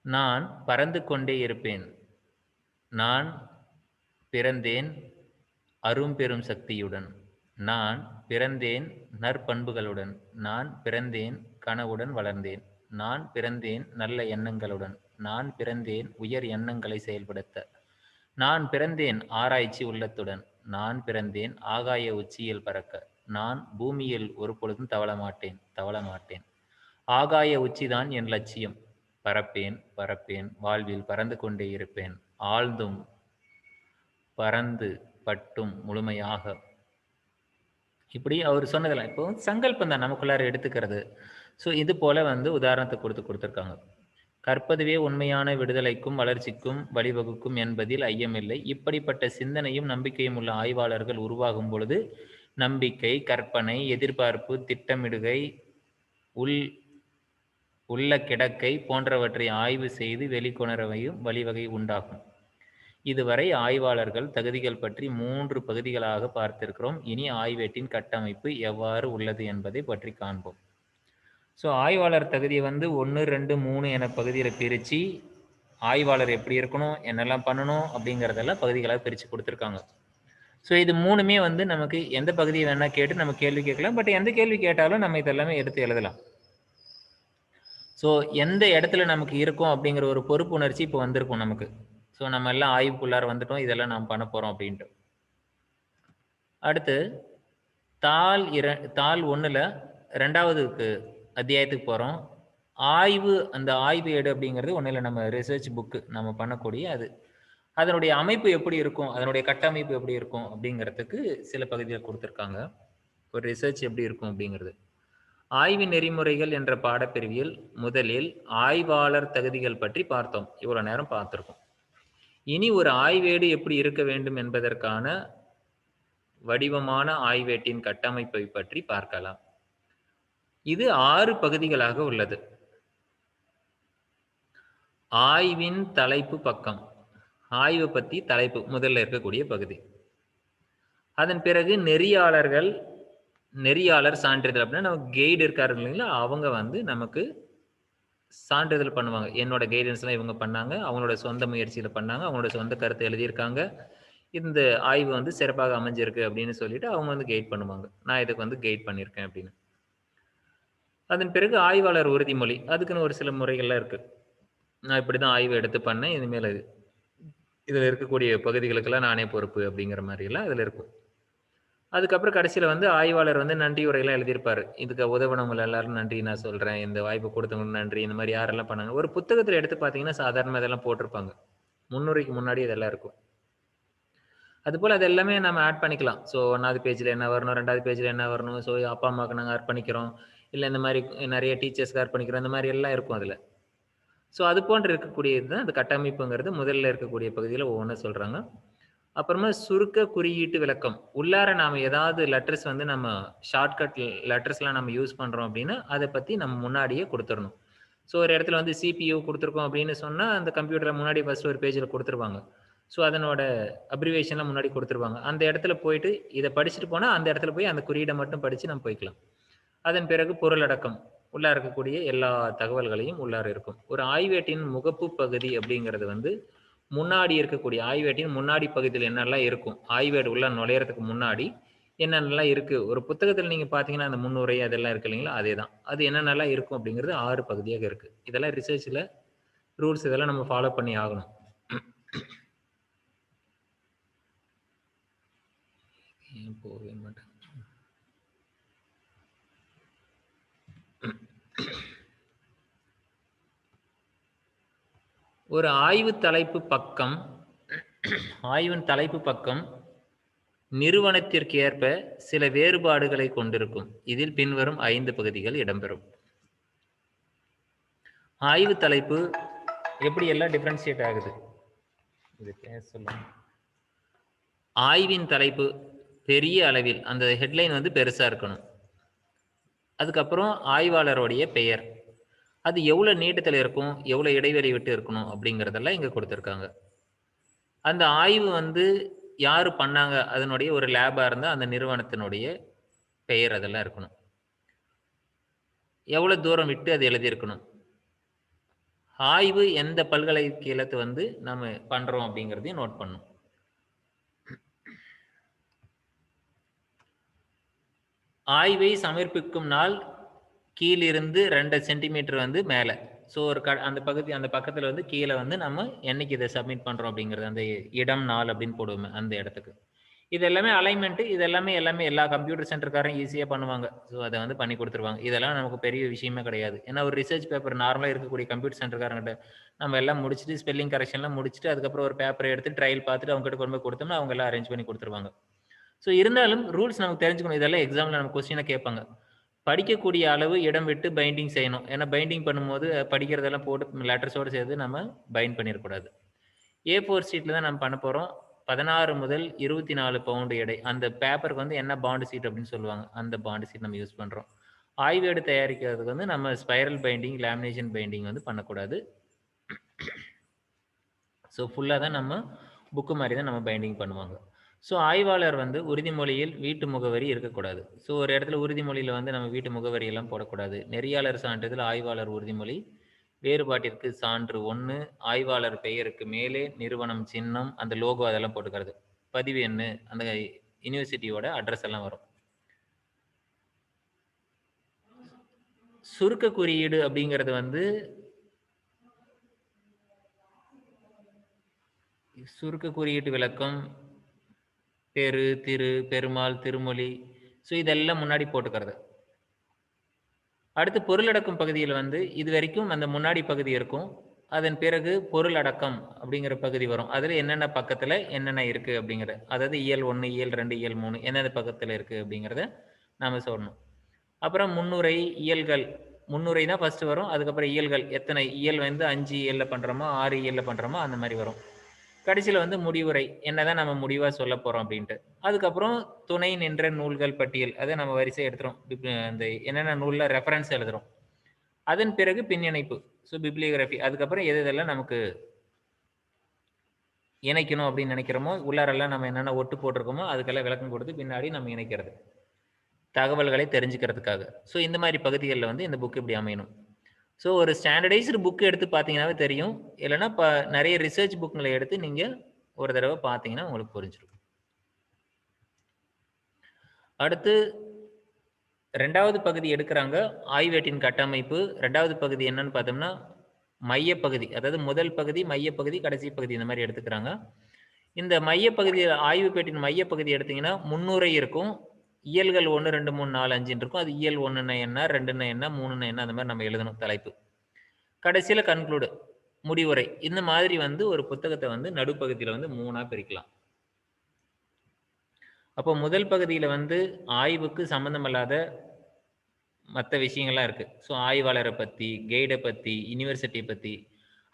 நான் பறந்து கொண்டே இருப்பேன். நான் பிறந்தேன் அரும்பெரும் சக்தியுடன். நான் பிறந்தேன் நற்பண்புகளுடன். நான் பிறந்தேன் கனவுடன் வளர்ந்தேன். நான் பிறந்தேன் நல்ல எண்ணங்களுடன். நான் பிறந்தேன் உயர் எண்ணங்களை செயல்படுத்த. நான் பிறந்தேன் ஆராய்ச்சி உள்ளத்துடன். நான் பிறந்தேன் ஆகாய உச்சியில் பறக்க. நான் பூமியில் ஒரு பொழுதும் தவள மாட்டேன். ஆகாய உச்சிதான் என் லட்சியம். பறப்பேன் பறப்பேன் வாழ்வில் பறந்து கொண்டே இருப்பேன் ஆழ்ந்தும் பறந்து பட்டும் முழுமையாக. இப்படி அவர் சொன்னதெல்லாம் இப்போ சங்கல்பம் தான் நமக்குள்ளார எடுத்துக்கிறது. ஸோ இது போல வந்து உதாரணத்தை கொடுத்துருக்காங்க. கற்பதுவே உண்மையான விடுதலைக்கும் வளர்ச்சிக்கும் வழிவகுக்கும் என்பதில் ஐயமில்லை. இப்படிப்பட்ட சிந்தனையும் நம்பிக்கையும் உள்ள ஆய்வாளர்கள் உருவாகும் பொழுது நம்பிக்கை, கற்பனை, எதிர்பார்ப்பு, திட்டமிடுகை, உள் உள்ள கிடக்கை போன்றவற்றை ஆய்வு செய்து வெளிக்கொணரவையும் வழிவகை உண்டாகும். இதுவரை ஆய்வாளர்கள் தகுதிகள் பற்றி 3 பகுதிகளாக பார்த்திருக்கிறோம். இனி ஆய்வேட்டின் கட்டமைப்பு எவ்வாறு உள்ளது என்பதை பற்றி காண்போம். ஸோ ஆய்வாளர் தகுதியை வந்து 1, 2, 3 என பகுதியில் பிரித்து ஆய்வாளர் எப்படி இருக்கணும், என்னெல்லாம் பண்ணணும் அப்படிங்கிறதெல்லாம் பகுதிகளாக பிரித்து கொடுத்துருக்காங்க. ஸோ இது 3மே வந்து நமக்கு எந்த பகுதியை வேணால் கேட்டு நம்ம கேள்வி கேட்கலாம். பட் எந்த கேள்வி கேட்டாலும் நம்ம இதெல்லாமே எடுத்து எழுதலாம். ஸோ எந்த இடத்துல நமக்கு இருக்கும் அப்படிங்கிற ஒரு பொறுப்புணர்ச்சி இப்போ வந்திருக்கும் நமக்கு. ஸோ நம்ம எல்லாம் ஆய்வுக்குள்ளார வந்துட்டோம், இதெல்லாம் நாம் பண்ண போகிறோம் அப்படின்ட்டு. அடுத்து தாள் 1ல் 2வது அத்தியாயத்துக்கு போகிறோம். ஆய்வு, அந்த ஆய்வு ஏடு அப்படிங்கிறது ஒன்றில் நம்ம ரிசர்ச் புக்கு நம்ம பண்ணக்கூடிய அது அதனுடைய அமைப்பு எப்படி இருக்கும், அதனுடைய கட்டமைப்பு எப்படி இருக்கும் அப்படிங்கிறதுக்கு சில பகுதிகள் கொடுத்துருக்காங்க. ஒரு ரிசர்ச் எப்படி இருக்கும் அப்படிங்கிறது. ஆய்வு நெறிமுறைகள் என்ற பாடப்பிரிவில் முதலில் ஆய்வாளர் தகுதிகள் பற்றி பார்த்தோம். இவ்வளோ நேரம் பார்த்துருக்கோம். இனி ஒரு ஆய்வேடு எப்படி இருக்க வேண்டும் என்பதற்கான வடிவமான ஆய்வேட்டின் கட்டமைப்பை பற்றி பார்க்கலாம். இது 6 பகுதிகளாக உள்ளது. ஆய்வின் தலைப்பு பக்கம், ஆய்வு பற்றி தலைப்பு முதல்ல இருக்கக்கூடிய பகுதி. அதன் பிறகு நெறியாளர் சான்றிதழ் அப்படின்னா நமக்கு கைடு இருக்காரு இல்லைங்களா, அவங்க வந்து நமக்கு சான்றிதழ் பண்ணுவாங்க. என்னோட கைடன்ஸ்லாம் இவங்க பண்ணாங்க, அவங்களோட சொந்த முயற்சியில் பண்ணாங்க, அவங்களோட சொந்த கருத்தை எழுதியிருக்காங்க, இந்த ஆய்வு வந்து சிறப்பாக அமைஞ்சிருக்கு அப்படின்னு சொல்லிட்டு அவங்க வந்து கைட் பண்ணுவாங்க. நான் இதுக்கு வந்து கைட் பண்ணியிருக்கேன் அப்படின்னு. அதன் பிறகு ஆய்வாளர் உறுதிமொழி, அதுக்குன்னு ஒரு சில முறைகள்லாம் இருக்கு. நான் இப்படி தான் ஆய்வு எடுத்து பண்ணேன், இனிமேல் இதில் இருக்கக்கூடிய பகுதிகளுக்கெல்லாம் நானே பொறுப்பு அப்படிங்கிற மாதிரிலாம் இதில் இருக்கும். அதுக்கப்புறம் கடைசியில் வந்து ஆய்வாளர் வந்து நன்றி உரையெல்லாம் எழுதியிருப்பார். இதுக்கு உதவினவங்க எல்லாரும் நன்றி நான் சொல்கிறேன், இந்த வாய்ப்பு கொடுத்தவங்களுக்கு நன்றி, இந்த மாதிரி யாரெல்லாம் பண்ணாங்க. ஒரு புத்தகத்தில் எடுத்து பார்த்தீங்கன்னா சாதாரணமாக இதெல்லாம் போட்டிருப்பாங்க. முன்னுரைக்கு முன்னாடி இதெல்லாம் இருக்கும். அதுபோல் அது எல்லாமே நம்ம ஆட் பண்ணிக்கலாம். ஸோ 1வது பேஜில் என்ன வரணும், 2வது பேஜில் என்ன வரணும், ஸோ அப்பா அம்மாவுக்கு நாங்கள் அர்ப்பணிக்கிறோம், இல்லை இந்த மாதிரி நிறைய டீச்சர்ஸ்க்கு அர்ப்பணிக்கிறோம், இந்த மாதிரி எல்லாம் இருக்கும் அதில். ஸோ அது போன்று இருக்கக்கூடியது தான் அந்த கட்டமைப்புங்கிறது. முதல்ல இருக்கக்கூடிய பகுதியில் ஒவ்வொன்றும் சொல்கிறாங்க. அப்புறமா சுருக்க குறியீட்டு விளக்கம். உள்ளார நாம் ஏதாவது லெட்டர்ஸ் வந்து நம்ம ஷார்ட்கட் லெட்டர்ஸ்லாம் நம்ம யூஸ் பண்ணுறோம் அப்படின்னா அதை பற்றி நம்ம முன்னாடியே கொடுத்துடணும். ஸோ ஒரு இடத்துல வந்து CPU கொடுத்துருக்கோம் அப்படின்னு சொன்னால் அந்த கம்ப்யூட்டரில் முன்னாடி ஃபஸ்ட் ஒரு பேஜில் கொடுத்துருவாங்க. ஸோ அதனோட அப்ரிவேஷன்லாம் முன்னாடி கொடுத்துருவாங்க. அந்த இடத்துல போயிட்டு இதை படிச்சுட்டு போனால் அந்த இடத்துல போய் அந்த குறியீடை மட்டும் படித்து நம்ம போய்க்கலாம். அதன் பிறகு பொருளடக்கம், உள்ளார இருக்கக்கூடிய எல்லா தகவல்களையும் உள்ளார இருக்கும். ஒரு ஆய்வேட்டின் முகப்பு பகுதி அப்படிங்கிறது வந்து முன்னாடி இருக்கக்கூடிய ஆய்வேட்டின் முன்னாடி பகுதியில் என்னெல்லாம் இருக்கும், ஆய்வேடு உள்ள நுழையறதுக்கு முன்னாடி என்னென்னலாம் இருக்குது. ஒரு புத்தகத்தில் நீங்கள் பார்த்தீங்கன்னா அந்த முன்னுரை அதெல்லாம் இருக்கு இல்லைங்களா, அதே தான். அது என்னென்னலாம் இருக்கும் அப்படிங்கிறது 6 பகுதியாக இருக்குது. இதெல்லாம் ரிசர்ச்சில் ரூல்ஸ், இதெல்லாம் நம்ம ஃபாலோ பண்ணி ஆகணும். போகவே மாட்டேன். ஒரு ஆய்வின் தலைப்பு பக்கம் நிறுவனத்திற்கு ஏற்ப சில வேறுபாடுகளை கொண்டிருக்கும். இதில் பின்வரும் 5 பகுதிகள் இடம்பெறும். ஆய்வு தலைப்பு எப்படி எல்லாம் டிஃபரன்ஷியேட் ஆகுது இது சொல்லலாம். ஆய்வின் தலைப்பு பெரிய அளவில், அந்த ஹெட்லைன் வந்து பெருசா இருக்கணும். அதுக்கப்புறம் ஆய்வாளருடைய பெயர், அது எவ்வளோ நீட்டத்தில் இருக்கும், எவ்வளோ இடைவெளி விட்டு இருக்கணும் அப்படிங்கிறதெல்லாம் இங்கே கொடுத்துருக்காங்க. அந்த ஆய்வு வந்து யார் பண்ணாங்க, அதனுடைய ஒரு லேபாக இருந்தால் அந்த நிறுவனத்தினுடைய பெயர் அதெல்லாம் இருக்கணும். எவ்வளோ தூரம் விட்டு அது எழுதியிருக்கணும். ஆய்வு எந்த பல்கலைக்கழகத்தை வந்து நம்ம பண்ணுறோம் அப்படிங்கிறதையும் நோட் பண்ணணும். ஆய்வை சமர்ப்பிக்கும் நாள் கீழிருந்து 2 சென்டிமீட்டர் வந்து மேலே. ஸோ ஒரு அந்த பக்கத்தில் வந்து கீழே வந்து நம்ம என்னைக்கு இதை சப்மிட் பண்ணுறோம் அப்படிங்கிறது, அந்த இடம் நாள் அப்படின்னு போடுவோமே அந்த இடத்துக்கு. இது எல்லாமே அலைன்மெண்ட், இது எல்லாமே எல்லா கம்ப்யூட்டர் சென்டர்காரங்க ஈஸியா பண்ணுவாங்க. ஸோ அத வந்து பண்ணி குடுத்துருவாங்க. இதெல்லாம் நமக்கு பெரிய விஷயமே கிடையாது. ஏன்னா ஒரு ரிசர்ச் பேப்பர் நார்மலா இருக்கக்கூடிய கம்ப்யூட்டர் சென்டர்காரங்கட்ட நம்ம எல்லாம் முடிச்சுட்டு ஸ்பெல்லிங் கரெக்ஷன்லாம் முடிச்சுட்டு, அதுக்கப்புறம் ஒரு பேப்பர எடுத்து ட்ரையல் பார்த்துட்டு அவங்க கிட்ட கொண்டு போய் குடுத்தோம்னா, அவங்க எல்லாம் அரேஞ்ச் பண்ணி குடுத்துருவாங்க. ஸோ இருந்தாலும் ரூல்ஸ் நமக்கு தெரிஞ்சுக்கணும். இதெல்லாம் எக்ஸாம்ல நம்ம கொஸ்டினா கேட்பாங்க. படிக்கக்கூடிய அளவு இடம் விட்டு பைண்டிங் செய்யணும். ஏன்னா பைண்டிங் பண்ணும்போது படிக்கிறதெல்லாம் போட்டு லெட்டர்ஸோட சேர்த்து நம்ம பைண்ட் பண்ணிறக்கூடாது. A4 ஷீட்ல தான் நம்ம பண்ண போறோம். 16 முதல் 24 பவுண்ட் எடை. அந்த பேப்பருக்கு வந்து என்ன பாண்ட் ஷீட் அப்படின்னு சொல்லுவாங்க. அந்த பாண்ட் ஷீட் நம்ம யூஸ் பண்றோம். ஆய்வேடு தயாரிக்கிறதுக்கு வந்து நம்ம ஸ்பைரல் பைண்டிங், லேமினேஷன் பைண்டிங் வந்து பண்ணக்கூடாது. ஸோ ஃபுல்லா தான் நம்ம புக்கு மாரி தான் நம்ம பைண்டிங் பண்ணுவாங்க. ஸோ ஆய்வாளர் வந்து உறுதிமொழியில் வீட்டு முகவரி இருக்கக்கூடாது. ஸோ ஒரு இடத்துல உறுதிமொழியில வந்து நம்ம வீட்டு முகவரி எல்லாம் போடக்கூடாது. நெறியாளர் சான்றிதழ், ஆய்வாளர் உறுதிமொழி, வேறுபாட்டிற்கு சான்று 1, ஆய்வாளர் பெயருக்கு மேலே நிறுவனம் சின்னம், அந்த லோகோ அதெல்லாம் போட்டுக்கிறது. பதிவு எண்ணு, அந்த யுனிவர்சிட்டியோட அட்ரஸ் எல்லாம் வரும். சுருக்க குறியீடு அப்படிங்கிறது வந்து சுருக்க குறியீட்டு விளக்கம், பெரு, திரு, பெருமாள், திருமொழி. ஸோ இதெல்லாம் முன்னாடி போட்டுக்கிறது. அடுத்து பொருளடக்கம் பகுதியில வந்து இதுவரைக்கும் அந்த முன்னாடி பகுதி இருக்கும். அதன் பிறகு பொருளடக்கம் அப்படிங்கிற பகுதி வரும். அதுல என்னென்ன பக்கத்துல என்னென்ன இருக்கு அப்படிங்கிறது. அதாவது இயல் 1, இயல் 2, இயல் 3 எந்தெந்த பக்கத்துல இருக்கு அப்படிங்கிறத நாம சொல்லணும். அப்புறம் முன்னுரை, இயல்கள். முன்னுரை தான் ஃபர்ஸ்ட் வரும். அதுக்கப்புறம் இயல்கள். எத்தனை இயல் வந்து 5 இயல்ல பண்றோமா, 6 இயல்ல பண்றோமா அந்த மாரி வரும். கடைசியில வந்து முடிவுரை. என்னதான் நம்ம முடிவா சொல்லப் போறோம் அப்படின்ட்டு. அதுக்கப்புறம் துணை நின்ற நூல்கள் பட்டியல். அத நம்ம வரிசையா எடுத்துறோம். அந்த என்னென்ன நூல்ல ரெஃபரன்ஸ் எழுதுறோம். அதன் பிறகு பின்னிணைப்பு. So bibliography. அதுக்கப்புறம் எது எதெல்லாம் நமக்கு இணைக்கணும் அப்படின்னு நினைக்கிறோமோ, உள்ளாரெல்லாம் நம்ம என்னென்ன ஒட்டு போட்டிருக்கோமோ, அதுக்கெல்லாம் விளக்கம் கொடுத்து பின்னாடி நம்ம இணைக்கிறது. தகவல்களை தெரிஞ்சுக்கிறதுக்காக. ஸோ இந்த மாரி பகுதிகள்ல வந்து இந்த புக் இப்படி அமையணும். ஸோ ஒரு ஸ்டாண்டர்டைஸ்டு புக் எடுத்து பார்த்தீங்கன்னாவே தெரியும். இல்லன்னா நெறைய ரிசர்ச் புக்ங்கள எடுத்து நீங்க ஒரு தடவ பார்த்தீங்கன்னா உங்களுக்கு புரிஞ்சிரும். அடுத்து 2வது பகுதி எடுக்குறாங்க. ஆய்வேட்டின் கட்டமைப்பு. 2வது பகுதி என்னன்னு பார்த்தோம்னா, மையப்பகுதி. அதாவது முதல் பகுதி, மையப்பகுதி, கடைசி பகுதி இந்த மாரி எடுத்துக்கிறாங்க. இந்த மையப்பகுதி ஆய்வுப்பேட்டின் மையப்பகுதி எடுத்தீங்கன்னா, முன்னுரை இருக்கும். இயல்கள் 1, 2, 3, 4, 5ன்னு இருக்கும். அது இயல் 1ன்னா என்ன, 2ன்னா என்ன, 3ன்னா என்ன அந்த மாரி நம்ம எழுதணும் தலைப்பு. கடைசியில கன்க்ளூட் முடிவுரை. இந்த மாதிரி வந்து ஒரு புத்தகத்த வந்து நடுப்பகுதியில வந்து 3ஆ பிரிக்கலாம். அப்போ முதல் பகுதியில வந்து ஆய்வுக்கு சம்மந்தமில்லாத மத்த விஷயங்கள்லாம் இருக்கு. ஸோ ஆய்வாளர பத்தி, கைட பத்தி, யுனிவர்சிட்டிய பத்தி,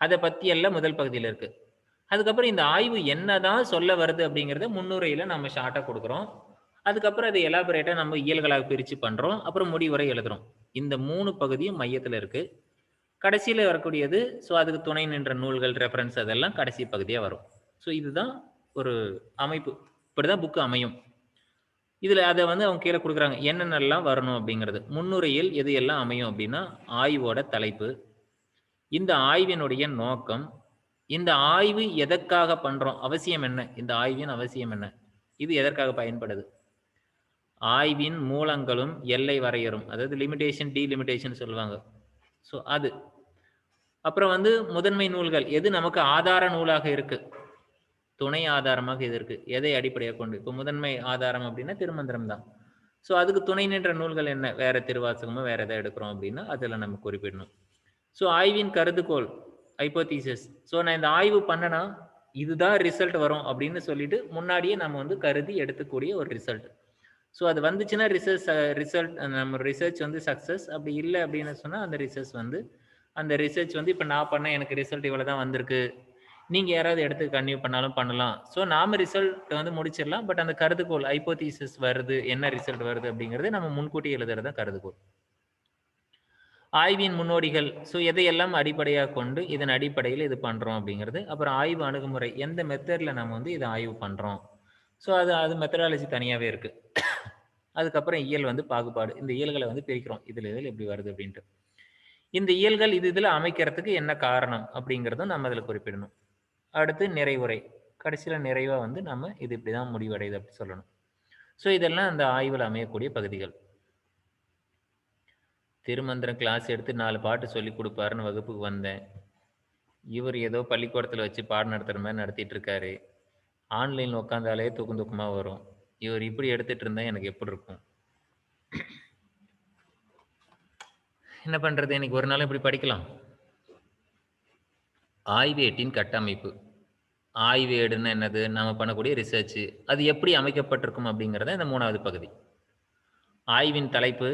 அத பத்தி எல்லாம் முதல் பகுதியில இருக்கு. அதுக்கப்புறம் இந்த ஆய்வு என்னதான் சொல்ல வருது அப்படிங்கிறத முன்னுரையில நம்ம ஷார்ட்டா குடுக்குறோம். அதுக்கப்புறம் அத எலாபரேட்டா நம்ம இயல்களா பிரிச்சு பண்றோம். அப்புறம் முடிவுரை எழுதுறோம். இந்த 3 பகுதியும் மையத்துல இருக்கு. கடைசியில வரக்கூடியது, ஸோ அதுக்கு துணை நின்ற நூல்கள், ரெஃபரன்ஸ் அதெல்லாம் கடைசி பகுதியா வரும். ஸோ இதுதான் ஒரு அமைப்பு. இப்படிதான் புக் அமையும். இதுல அத வந்து அவங்க கீழ குடுக்குறாங்க. என்னென்னலாம் வரணும் அப்படிங்கிறது. முன்னுரையில் எது எல்லாம் அமையும் அப்படின்னா, ஆய்வோட தலைப்பு, இந்த ஆய்வினுடைய நோக்கம், இந்த ஆய்வு எதற்காக பண்றோம்? அவசியம் என்ன? இந்த ஆய்வின் அவசியம் என்ன? இது எதற்காக பயன்படுது? ஆய்வின் மூலங்களும், எல்லை வரையறும். அதாவது லிமிட்டேஷன், டீலிமிட்டேஷன் சொல்லுவாங்க. ஸோ அது. அப்புறம் வந்து முதன்மை நூல்கள். எது நமக்கு ஆதார நூலாக இருக்கு? துணை ஆதாரமாக இது இருக்கு. எதை அடிப்படையாகக் கொண்டு? இப்போ முதன்மை ஆதாரம் அப்படின்னா திருமந்திரம் தான். ஸோ அதுக்கு துணை நின்ற நூல்கள் என்ன? வேற திருவாசகமோ வேற எதாவது எடுக்கிறோம் அப்படின்னா, அதில நம்ம குறிப்பிடணும். ஸோ ஆய்வின் கருதுகோள், ஹைப்போதீசிஸ். ஸோ நான் இந்த ஆய்வு பண்ணனா, இதுதான் ரிசல்ட் வரும் அப்படின்னு சொல்லிட்டு முன்னாடியே நம்ம வந்து கருதி எடுத்துக்கூடிய ஒரு ரிசல்ட். ஸோ அது வந்துச்சுன்னா ரிசல்ட் நம்ம ரிசர்ச் வந்து சக்சஸ். அப்படி இல்ல அப்படின்னு சொன்னா, அந்த ரிசர்ச் வந்து அந்த ரிசர்ச் வந்து இப்ப நான் பண்ணேன் எனக்கு ரிசல்ட் இவ்வளவு தான் வந்திருக்கு. நீங்க யாராவது எடுத்து கன்டின்யூ பண்ணாலும் பண்ணலாம். ஸோ நாம ரிசல்ட் வந்து முடிச்சிடலாம். பட் அந்த கருதுகோள் ஹைப்போதீசிஸ் வருது, என்ன ரிசல்ட் வருது அப்படிங்கிறது நம்ம முன்கூட்டியே எழுதுறது தான் கருதுகோள். ஆய்வின் முன்னோடிகள். ஸோ எதையெல்லாம் அடிப்படையாகக் கொண்டு இதன் அடிப்படையில் இது பண்றோம் அப்படிங்கிறது. அப்புறம் ஆய்வு அணுகுமுறை. எந்த மெத்தட்ல நம்ம வந்து இத ஆய்வு பண்றோம். ஸோ அது மெத்தடாலஜி தனியாவே இருக்கு. அதுக்கப்புறம் இயல் வந்து பாகுபாடு. இந்த இயல்கள வந்து பிரிக்கிறோம். இதுல இப்படி வருது அப்படின்ட்டு. இந்த இயல்கள் இதுல அமைக்கிறதுக்கு என்ன காரணம் அப்படிங்கிறதும் நம்ம அதுல குறிப்பிடணும். அடுத்து நிறைவுரை. கடைசியில நிறைவா வந்து நம்ம இது இப்படிதான் முடிவடையுது அப்படி சொல்லணும். ஸோ இதெல்லாம் அந்த ஆய்வுல அமையக்கூடிய பகுதிகள். திருமந்திரம் கிளாஸ் எடுத்து 4 பாட்டு சொல்லிக் குடுப்பாருன்னு வகுப்புக்கு வந்தேன். இவர் ஏதோ பள்ளிக்கூடத்துல வச்சு பாடம் நடத்துற மாரி நடத்திட்டு இருக்காரு. ஆன்லைன்ல உட்காந்தாலே தூக்கம் தூக்கமா வரும். இவர் இப்படி எடுத்துட்டு இருந்தா எனக்கு எப்படி இருக்கும்? என்ன பண்றது? இன்னைக்கு ஒரு நாள் இப்படி படிக்கலாம். ஆய்வேட்டின் கட்டமைப்பு. ஆய்வேடுன்னா என்னது? நாம பண்ணக்கூடிய ரிசர்ச். அது எப்படி அமைக்கப்பட்டிருக்கும் அப்படிங்கிறது இந்த 3வது பகுதி. ஆய்வின் தலைப்பு.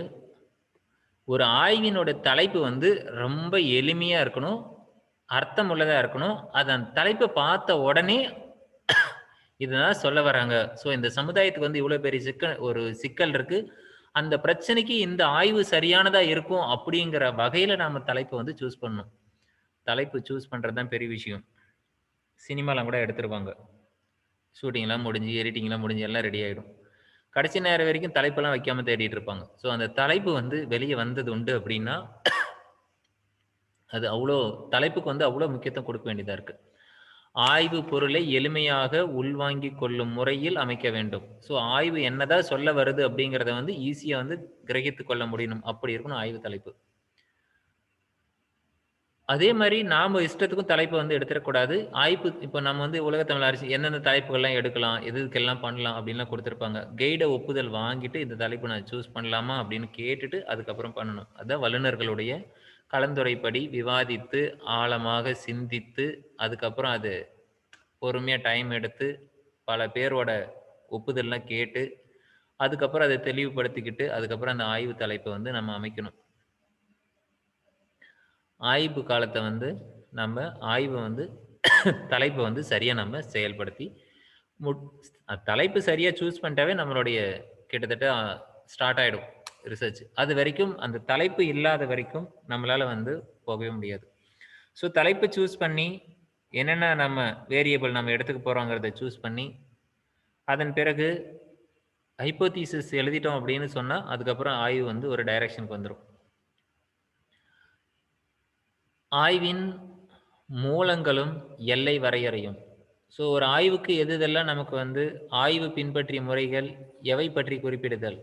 ஒரு ஆய்வினோட தலைப்பு வந்து ரொம்ப எளிமையா இருக்கணும். அர்த்தமுள்ளதா இருக்கணும். அந்த தலைப்ப பார்த்த உடனே இதுதான் சொல்ல வராங்க. ஸோ இந்த சமுதாயத்துக்கு வந்து இவ்வளோ பெரிய ஒரு சிக்கல் இருக்கு. அந்த பிரச்சனைக்கு இந்த ஆய்வு சரியானதா இருக்கும் அப்படிங்கிற வகையில நாம தலைப்ப வந்து சூஸ் பண்ணணும். தலைப்பு சூஸ் பண்றது தான் பெரிய விஷயம். சினிமாலாம் கூட எடுத்துருவாங்க. ஷூட்டிங்லாம் முடிஞ்சு, எடிட்டிங்லாம் முடிஞ்சு எல்லாம் ரெடி ஆயிடும். கடைசி நேரம் வரைக்கும் தலைப்பெல்லாம் வைக்காம தேடிட்டு இருப்பாங்க. ஸோ அந்த தலைப்பு வந்து வெளிய வந்தது உண்டு அப்படின்னா, அது அவ்ளோ தலைப்புக்கு வந்து அவ்ளோ முக்கியத்துவம் கொடுக்க வேண்டியதா இருக்கு. ஆய்வு பொருளை எளிமையாக உள்வாங்கிக் கொள்ளும் முறையில் அமைக்க வேண்டும். ஸோ ஆய்வு என்னதான் சொல்ல வருது அப்படிங்கிறத வந்து ஈஸியா வந்து கிரகித்துக் கொள்ள முடியணும். அப்படி இருக்கணும் ஆய்வு தலைப்பு. அதே மாரி நாம இஷ்டத்துக்கும் தலைப்ப வந்து எடுத்துறக்கூடாது. ஆய்வு இப்ப நம்ம வந்து உலக தமிழ் அரசு எந்தெந்த தலைப்புகள்லாம் எடுக்கலாம், எதுக்கெல்லாம் பண்ணலாம் அப்படின்லாம் குடுத்திருப்பாங்க. கைட ஒப்புதல் வாங்கிட்டு இந்த தலைப்பு நான் சூஸ் பண்ணலாமா அப்படின்னு கேட்டுட்டு அதுக்கப்புறம் பண்ணணும். அதான் வல்லுனர்களுடைய கலந்துரைப்படி விவாதித்து, ஆழமாக சிந்தித்து, அதுக்கப்புறம் அது பொறுமையா டைம் எடுத்து, பல பேரோட ஒப்புதல்லாம் கேட்டு, அதுக்கப்புறம் அத தெளிவுபடுத்திக்கிட்டு, அதுக்கப்புறம் அந்த ஆய்வு தலைப்ப வந்து நம்ம அமைக்கணும். ஆய்வு காலத்த வந்து நம்ம ஆய்வ வந்து தலைப்ப வந்து சரியா நம்ம செயல்படுத்தி, முட் தலைப்பு சரியா சூஸ் பண்ணிட்டாவே நம்மளுடைய கிட்டத்தட்ட ஸ்டார்ட் ஆயிடும் ரிசர்ச். அது வரைக்கும் அந்த தலைப்பு இல்லாத வரைக்கும் நம்மளால வந்து போகவே முடியாது. ஸோ தலைப்பு சூஸ் பண்ணி, என்னென்ன நம்ம வேரியபிள் நம்ம எடுத்துக்க போறோங்கிறத சூஸ் பண்ணி, அதன் பிறகு ஹைப்போதீசிஸ் எழுதிட்டோம் அப்படின்னு சொன்னா, அதுக்கப்புறம் ஆய்வு வந்து ஒரு டைரக்ஷனுக்கு வந்துரும். ஆய்வின் மூலங்களும், எல்லை வரையறையும். ஸோ ஒரு ஆய்வுக்கு எது எதெல்லாம் நமக்கு வந்து ஆய்வு பின்பற்றிய முறைகள், எவை பற்றி குறிப்பிடுதல்?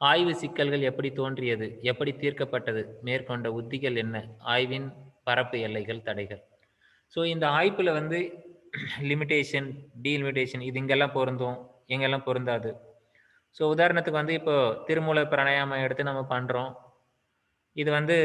ஆய்வு சிக்கல்கள் எப்படி தோன்றியது? எப்படி தீர்க்கப்பட்டது? மேற்கொண்ட உத்திகள் என்ன? ஆய்வின் பரப்பு எல்லைகள், தடைகள். ஸோ இந்த ஆய்வுல வந்து லிமிட்டேஷன், டீலிமிட்டேஷன் இது இங்கெல்லாம் பொருந்தும், எங்கெல்லாம் பொருந்தாது. ஸோ உதாரணத்துக்கு வந்து இப்போ திருமூல பிராணாயாமம் எடுத்து நம்ம பண்றோம். இது வந்து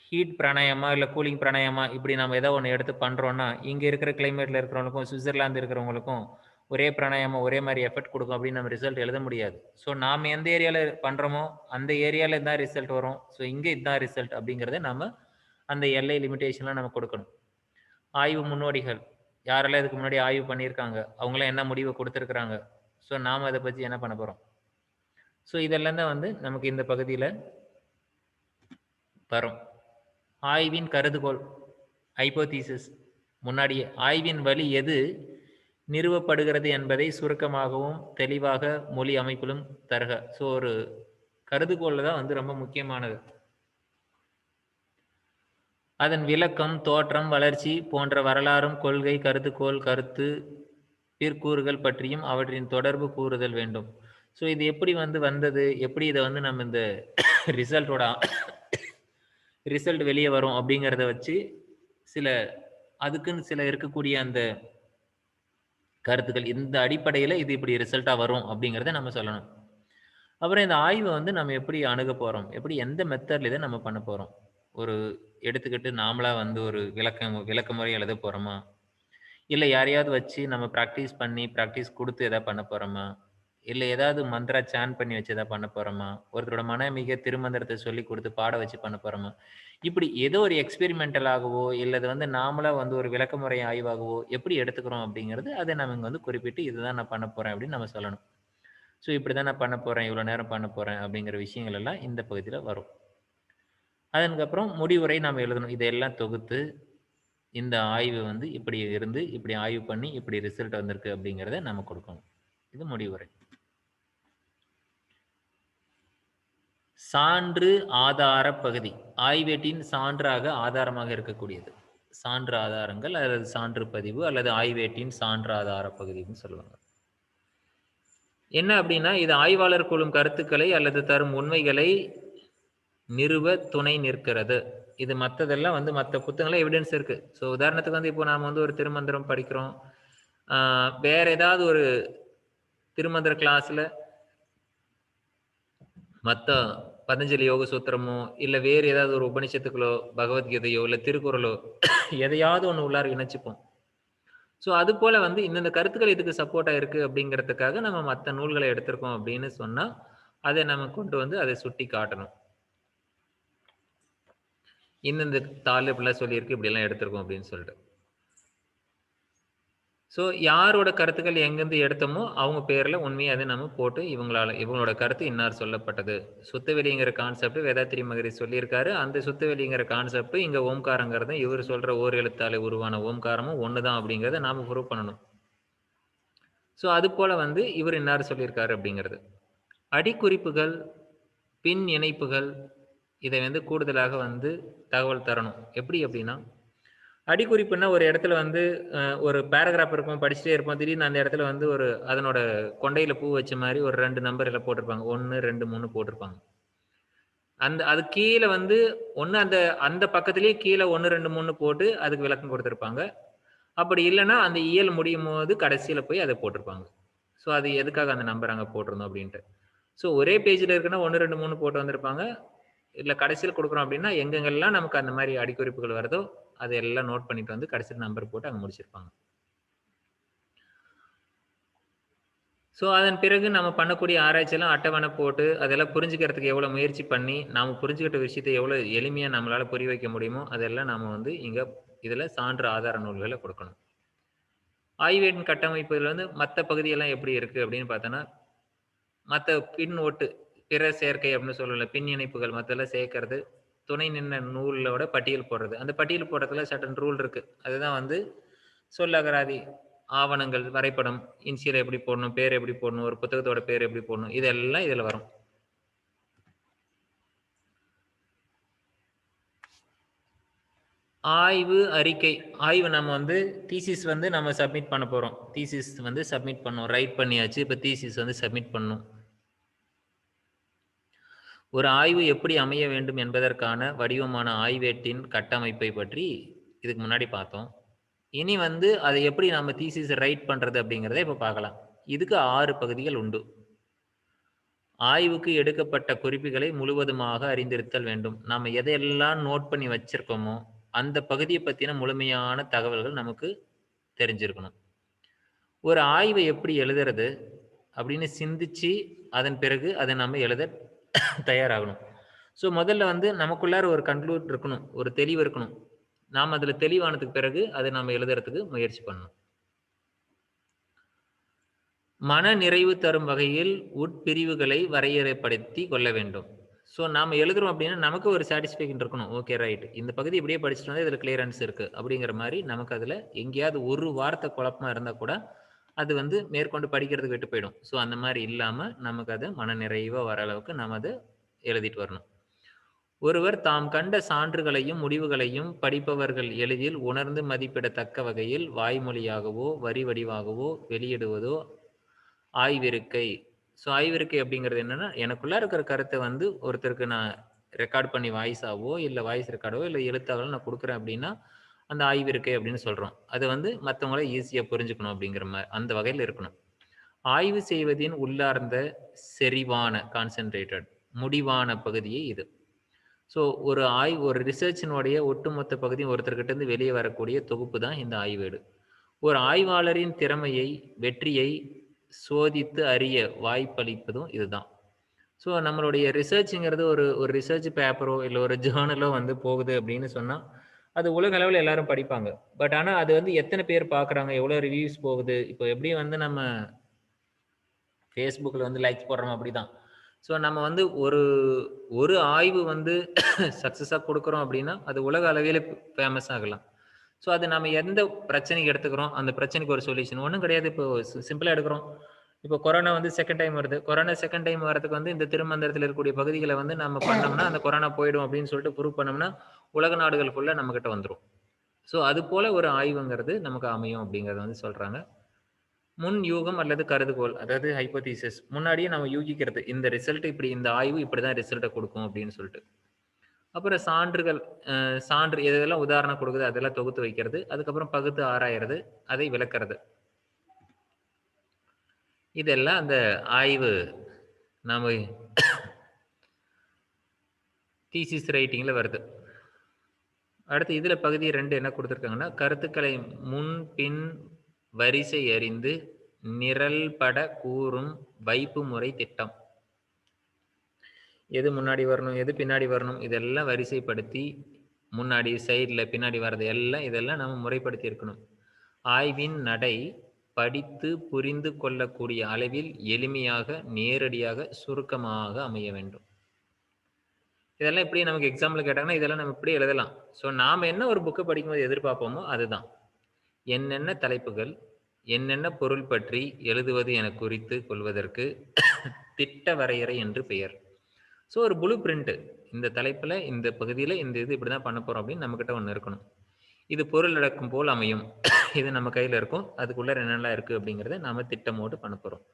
ஹீட் பிராணாயாமா, இல்ல கூலிங் பிராணாயாமா இப்படி நம்ம ஏதோ ஒண்ணு எடுத்து பண்றோம்னா, இங்க இருக்கிற கிளைமேட்ல இருக்கிறவங்களுக்கும், சுவிட்சர்லாந்து இருக்கிறவங்களுக்கும் ஒரே பிராணாயாமம் ஒரே மாரி எஃபெக்ட் குடுக்கும் அப்படின்னு நம்ம ரிசல்ட் எழுத முடியாது. ஸோ நாம எந்த ஏரியால பண்றோமோ, அந்த ஏரியால இதான் ரிசல்ட் வரும். ஸோ இங்க இதான் ரிசல்ட் அப்படிங்கிறத நாம அந்த எல்லை லிமிட்டேஷன்லாம் நம்ம கொடுக்கணும். ஆய்வு முன்னோடிகள். யாரெல்லாம் இதுக்கு முன்னாடி ஆய்வு பண்ணியிருக்காங்க? அவங்கலாம் என்ன முடிவ குடுத்திருக்கிறாங்க? ஸோ நாம அத பத்தி என்ன பண்ண போறோம்? ஸோ இதெல்லாம் தான் வந்து நமக்கு இந்த பகுதியில வரும். ஆய்வின் கருதுகோள், ஹைப்போதீசிஸ் முன்னாடியே ஆய்வின் வழி எது நிறுவப்படுகிறது என்பதை சுருக்கமாகவும், தெளிவாக மொழி அமைப்பிலும் தருக. ஸோ ஒரு கருதுகோள் தான் வந்து ரொம்ப முக்கியமானது. அதன் விளக்கம், தோற்றம், வளர்ச்சி போன்ற வரலாறும், கொள்கை, கருதுகோள், கருத்து, பிற்கூறுகள் பற்றியும் அவற்றின் தொடர்பு கூறுதல் வேண்டும். ஸோ இது எப்படி வந்து வந்தது? எப்படி இத வந்து நம்ம இந்த ரிசல்ட்டோட ரிசல்ட் வெளிய வரும் அப்படிங்கிறத வச்சு, சில அதுக்குன்னு சில இருக்கக்கூடிய அந்த கருத்துக்கள், இந்த அடிப்படையில இது இப்படி ரிசல்ட்டா வரும் அப்படிங்கிறத நம்ம சொல்லணும். அப்புறம் இந்த ஆய்வ வந்து நம்ம எப்படி அணுகப் போறோம்? எப்படி எந்த மெத்தட்ல இத நம்ம பண்ண போறோம்? ஒரு எடுத்துக்கிட்டு நாமளா வந்து ஒரு விளக்கமுறை எழுதப் போறோமா? இல்ல யாரையாவது வச்சு நம்ம பிராக்டிஸ் பண்ணி, பிராக்டிஸ் குடுத்து எதாவது பண்ண போறோமா? இல்ல ஏதாவது மந்த்ரா சான் பண்ணி வச்சு எதாவது பண்ண போறோமா? ஒருத்தரோட மனமிக திருமந்திரத்த சொல்லிக் குடுத்து பாட வச்சு பண்ண போறோமா? இப்படி ஏதோ ஒரு எக்ஸ்பெரிமென்டலாகவோ, இல்ல இது வந்து நாமளா வந்து ஒரு விளக்கமுறை ஆய்வாகவோ எப்படி எடுத்துக்கிறோம் அப்படிங்கிறது, அத நம்ம இங்க வந்து குறிப்பிட்டு இதுதான் நான் பண்ண போறேன் அப்படின்னு நம்ம சொல்லணும். ஸோ இப்படிதான் நான் பண்ண போறேன், இவ்வளோ நேரம் பண்ண போறேன் அப்படிங்கிற விஷயங்கள் எல்லாம் இந்த பகுதியில வரும். அதற்கப்புறம் முடிவுரை நாம எழுதணும். இதெல்லாம் தொகுத்து இந்த ஆய்வு வந்து இப்படி இருந்து, இப்படி ஆய்வு பண்ணி, இப்படி ரிசல்ட் வந்திருக்கு அப்படிங்கிறத நம்ம கொடுக்கணும். இது முடிவுரை. சான்று ஆதார பகுதி. ஆய்வேட்டின் சான்றாக ஆதாரமாக இருக்கக்கூடியது. சான்று ஆதாரங்கள் அல்லது சான்று பதிவு அல்லது ஆய்வேட்டின் சான்று ஆதார பகுதின்னு சொல்லுவாங்க. என்ன அப்படின்னா, இது ஆய்வாளர் கூறும் கருத்துக்களை அல்லது தரும் உண்மைகளை நிறுவ துணை நிற்கிறது. இது மத்ததெல்லாம் வந்து மத்த புத்தகங்கள்ல எவிடன்ஸ் இருக்கு. ஸோ உதாரணத்துக்கு வந்து இப்போ நாம வந்து ஒரு திருமந்திரம் படிக்கிறோம். வேற ஏதாவது ஒரு திருமந்திர கிளாஸ்ல மத்த பதஞ்சலி யோக சூத்திரமோ, இல்ல வேறு ஏதாவது ஒரு உபனிஷத்துக்களோ, பகவத்கீதையோ, இல்ல திருக்குறளோ எதையாவது ஒண்ணு உள்ளார இணைச்சுப்போம். ஸோ அதுபோல வந்து இந்தந்த கருத்துக்கள் இதுக்கு சப்போர்ட்டா இருக்கு அப்படிங்கிறதுக்காக நம்ம மத்த நூல்கள எடுத்திருக்கோம் அப்படின்னு சொன்னா, அத நம்ம கொண்டு வந்து அத சுட்டி காட்டணும். இந்தந்த தாள்ல இப்படிலாம் சொல்லியிருக்கு, இப்படியெல்லாம் எடுத்திருக்கோம் அப்படின்னு சொல்லிட்டு. ஸோ யாரோட கருத்துக்கள் எங்கேருந்து எடுத்தோமோ, அவங்க பேர்ல உண்மையா அத நம்ம போட்டு இவங்களோட கருத்து இன்னார் சொல்லப்பட்டது. சுத்தவெளிங்கிற கான்செப்ட் வேதாத்திரி மகரிஷி சொல்லியிருக்காரு. அந்த சுத்தவெளிங்கிற கான்செப்ட் இங்க ஓம்காரங்கிறதும் இவரு சொல்ற ஓர் எழுத்தாலே உருவான ஓம்காரமும் ஒண்ணு தான் அப்படிங்கிறத நாம ப்ரூவ் பண்ணணும். ஸோ அதுபோல வந்து இவரு இன்னார் சொல்லியிருக்காரு அப்படிங்கிறது. அடிக்குறிப்புகள், பின் இணைப்புகள் இதை வந்து கூடுதலாக வந்து தகவல் தரணும். எப்படி அப்படின்னா, அடிக்குறிப்புன்னா ஒரு இடத்துல வந்து ஒரு பேராகிராஃப் இருக்கும், படிச்சுட்டே இருப்போம். திடீர்னு அந்த இடத்துல வந்து ஒரு அதனோட கொண்டையில பூ வச்ச மாரி ஒரு 2 நம்பர் இதுல போட்டிருப்பாங்க. 1, 2, 3 போட்டிருப்பாங்க. அது கீழ வந்து ஒண்ணு அந்த அந்த பக்கத்திலேயே கீழ 1, 2, 3 போட்டு அதுக்கு விளக்கம் குடுத்திருப்பாங்க. அப்படி இல்லன்னா, அந்த இயல் முடியும்போது கடைசியில போய் அத போட்டிருப்பாங்க. ஸோ அது எதுக்காக அந்த நம்பர் அங்க போட்டிருந்தோம் அப்படின்ட்டு. ஸோ ஒரே பேஜ்ல இருக்குன்னா 1, 2, 3 போட்டு வந்திருப்பாங்க. இல்ல கடைசியில குடுக்குறோம் அப்படின்னா, எங்கெங்கெல்லாம் நமக்கு அந்த மாரி அடிக்குறிப்புகள் வருதோ, அத எல்லாம் நோட் பண்ணிட்டு வந்து கடைசியில நம்பர் போட்டு அங்க முடிச்சிருப்பாங்க. ஸோ அதன் பிறகு நம்ம பண்ணக்கூடிய ஆராய்ச்சியெல்லாம் அட்டவணை போட்டு, அதெல்லாம் புரிஞ்சுக்கிறதுக்கு எவ்வளோ முயற்சி பண்ணி, நாம புரிஞ்சுக்கிட்ட விஷயத்த எவ்வளோ எளிமையா நம்மளால புரிய வைக்க முடியுமோ, அதெல்லாம் நாம வந்து இங்க இதுல சான்று ஆதார நூல்கள குடுக்கணும். ஆய்வேட்டின் கட்டமைப்புல வந்து மத்த பகுதியெல்லாம் எப்படி இருக்கு அப்படின்னு பார்த்தோன்னா, மத்த பின் ஓட்டு, பிற சேர்க்கை அப்படின்னு சொல்லுவோம்ல, பின் இணைப்புகள் மத்தெல்லாம் சேர்க்கிறது, துணை நின்ன நூலோட பட்டியல் போடுறது. அந்த பட்டியல் போடுறதுல சர்டன் ரூல் இருக்கு. அதுதான் வந்து சொல்லகராதி, ஆவணங்கள், வரைபடம், இனிஷியல் எப்படி போடணும், பேர் எப்படி போடணும், ஒரு புத்தகத்தோட பேர் எப்படி போடணும், இதெல்லாம் இதுல வரும். ஆய்வு அறிக்கை. ஆய்வு நம்ம வந்து தீசிஸ் வந்து நம்ம சப்மிட் பண்ண போறோம். தீசிஸ் வந்து சப்மிட் பண்ணோம். ரைட் பண்ணியாச்சு. இப்ப தீசிஸ் வந்து சப்மிட் பண்ணணும். ஒரு ஆய்வு எப்படி அமைய வேண்டும் என்பதற்கான வடிவமான ஆய்வேட்டின் கட்டமைப்பை பற்றி இதுக்கு முன்னாடி பார்த்தோம். இனி வந்து அதை எப்படி நம்ம தீசிஸ் ரைட் பண்றது அப்படிங்கிறத இப்ப பார்க்கலாம். இதுக்கு 6 பகுதிகள் உண்டு. ஆய்வுக்கு எடுக்கப்பட்ட குறிப்புகளை முழுவதுமாக அறிந்திருத்தல் வேண்டும். நாம எதையெல்லாம் நோட் பண்ணி வச்சிருக்கோமோ, அந்த பகுதிய பத்தின முழுமையான தகவல்கள் நமக்கு தெரிஞ்சிருக்கணும். ஒரு ஆய்வை எப்படி எழுதுறது அப்படின்னு சிந்திச்சு, அதன் பிறகு அத நம்ம எழுத தயாராகணும். ஸோ முதல்ல வந்து நமக்குள்ளார ஒரு கன்க்ளூட் இருக்கணும். ஒரு தெளிவு இருக்கணும். நாம அதுல தெளிவானதுக்கு பிறகு அத நாம எழுதுறதுக்கு முயற்சி பண்ணணும். மன நிறைவு தரும் வகையில் உட்பிரிவுகளை வரையறைப்படுத்தி கொள்ள வேண்டும். ஸோ நாம எழுதுறோம் அப்படின்னா, நமக்கு ஒரு சாட்டிஸ்ஃபேக்ஷன் இருக்கணும். Okay right. இந்த பகுதி இப்படியே படிச்சுட்டு வந்தா இதுல கிளியரன்ஸ் இருக்கு. அப்படிங்கிற மாரி நமக்கு அதுல எங்கேயாவது ஒரு வார்த்தை குழப்பமா இருந்தா கூட, அது வந்து மேற்கொண்டு படிக்கிறதுக்கு விட்டு போயிடும். ஸோ அந்த மாரி இல்லாம நமக்கு அது மனநிறைவா வர அளவுக்கு நாம அத எழுதிட்டு வரணும். ஒருவர் தாம் கண்ட சான்றுகளையும், முடிவுகளையும் படிப்பவர்கள் எளிதில் உணர்ந்து மதிப்பிடத்தக்க வகையில் வாய்மொழியாகவோ, வரி வடிவாகவோ வெளியிடுவதோ ஆய்விருக்கை. ஸோ ஆய்விருக்கை அப்படிங்கிறது என்னன்னா, எனக்குள்ள இருக்கிற கருத்த வந்து ஒருத்தருக்கு நான் ரெக்கார்ட் பண்ணி வாய்ஸாவோ, இல்ல வாய்ஸ் ரெக்கார்டோ, இல்ல எழுத்தாவோ நான் குடுக்குறேன் அப்படின்னா, அந்த ஆய்விருக்கை அப்படின்னு சொல்றோம். அது வந்து மத்தவங்களால ஈஸியா புரிஞ்சுக்கணும் அப்படிங்கிற அந்த வகையில இருக்கணும். ஆய்வு செய்வதின் உள்ளார்ந்த செறிவான கான்சன்ட்ரேட்டட் முடிவான பகுதியே இது. ஸோ ஒரு ரிசர்ச்சினுடைய ஒட்டுமொத்த பகுதியும் ஒருத்தர்கிட்ட இருந்து வெளியே வரக்கூடிய தொகுப்பு தான் இந்த ஆய்வேடு. ஒரு ஆய்வாளரின் திறமையை, வெற்றியை சோதித்து அறிய வாய்ப்பளிப்பதும் இதுதான். ஸோ நம்மளுடைய ரிசர்ச்ங்கிறது ஒரு ஒரு ரிசர்ச் பேப்பரோ, இல்ல ஒரு ஜர்னலோ வந்து போகுது அப்படின்னு சொன்னா, அது உலக அளவுல எல்லாரும் படிப்பாங்க. பட் ஆனா அது வந்து எத்தன பேர் பார்க்குறாங்க? எவ்வளோ ரிவ்யூஸ் போகுது? இப்போ எப்படி வந்து நம்ம Facebookல வந்து லைக்ஸ் போடுறோமோ அப்படிதான். ஸோ நம்ம வந்து ஒரு ஒரு ஆய்வு வந்து சக்சஸா குடுக்குறோம் அப்படின்னா, அது உலக அளவில ஃபேமஸ் ஆகலாம். ஸோ அது நம்ம எந்த பிரச்சனைக்கு எடுத்துக்கிறோம், அந்த பிரச்சனைக்கு ஒரு சொல்யூஷன் ஒண்ணும் கிடையாது. இப்போ சிம்பிளா எடுக்குறோம். இப்போ கொரோனா வந்து செகண்ட் டைம் வருது. கொரோனா செகண்ட் டைம் வரதுக்கு வந்து இந்த திருமந்திரத்தில இருக்கக்கூடிய பகுதிகள வந்து நம்ம பண்ணோம்னா, அந்த கொரோனா போயிடும் அப்படின்னு சொல்லிட்டு ப்ரூவ் பண்ணோம்னா, உலக நாடுகள் ஃபுல்லா நம்மகிட்ட வந்துரும். ஸோ அதுபோல ஒரு ஆய்வுங்கிறது நமக்கு அமையும் அப்படிங்கிறத வந்து சொல்றாங்க. முன் யூகம் அல்லது கருதுகோள், அதாவது ஹைப்போதீசிஸ். முன்னாடியே நம்ம யூகிக்கிறது. இந்த ரிசல்ட் இப்படி இந்த ஆய்வு இப்படிதான் ரிசல்ட்ட குடுக்கும் அப்படின்னு சொல்லிட்டு. அப்புறம் சான்றுகள், சான்று எதெல்லாம் உதாரணம் குடுக்குது அதெல்லாம் தொகுத்து வைக்கிறது. அதுக்கப்புறம் பகுத்து ஆராயறது, அதை விளக்குறது. இதெல்லாம் அந்த ஆய்வு நாம தீசிஸ் ரைட்டிங்ல வருது. அடுத்து இதுல பகுதி 2 என்ன குடுத்திருக்காங்கன்னா, கருத்துக்களை முன், பின் வரிசை அறிந்து நிரல்பட கூறும் வைப்பு முறை திட்டம். எது முன்னாடி வரணும், எது பின்னாடி வரணும், இதெல்லாம் வரிசைப்படுத்தி முன்னாடி, சைடுல, பின்னாடி வர்றது எல்லாம் இதெல்லாம் நம்ம முறைப்படுத்தி இருக்கணும். ஆய்வின் நடை படித்து புரிந்து கொள்ளக்கூடிய அளவில் எளிமையாக, நேரடியாக, சுருக்கமாக அமைய வேண்டும். இதெல்லாம் எப்படி நமக்கு எக்ஸாம்ல கேட்டாங்கன்னா, இதெல்லாம் நம்ம இப்படி எழுதலாம். ஸோ நாம என்ன ஒரு புக்க படிக்கும்போது எதிர்பார்ப்போமோ அதுதான். என்னென்ன தலைப்புகள், என்னென்ன பொருள் பற்றி எழுதுவது என குறித்து கொள்வதற்கு திட்ட வரையறை என்று பெயர். ஸோ ஒரு ப்ளூ பிரிண்ட். இந்த தலைப்புல, இந்த பகுதியில இந்த இது இப்படிதான் பண்ண போறோம் அப்படின்னு நம்மகிட்ட ஒண்ணு இருக்கணும். இது பொருள் அடக்கும் போல் அமையும். இது நம்ம கையில இருக்கும். அதுக்குள்ள என்னெல்லாம் இருக்கு அப்படிங்கிறத நாம திட்டமோடு பண்ண போறோம்.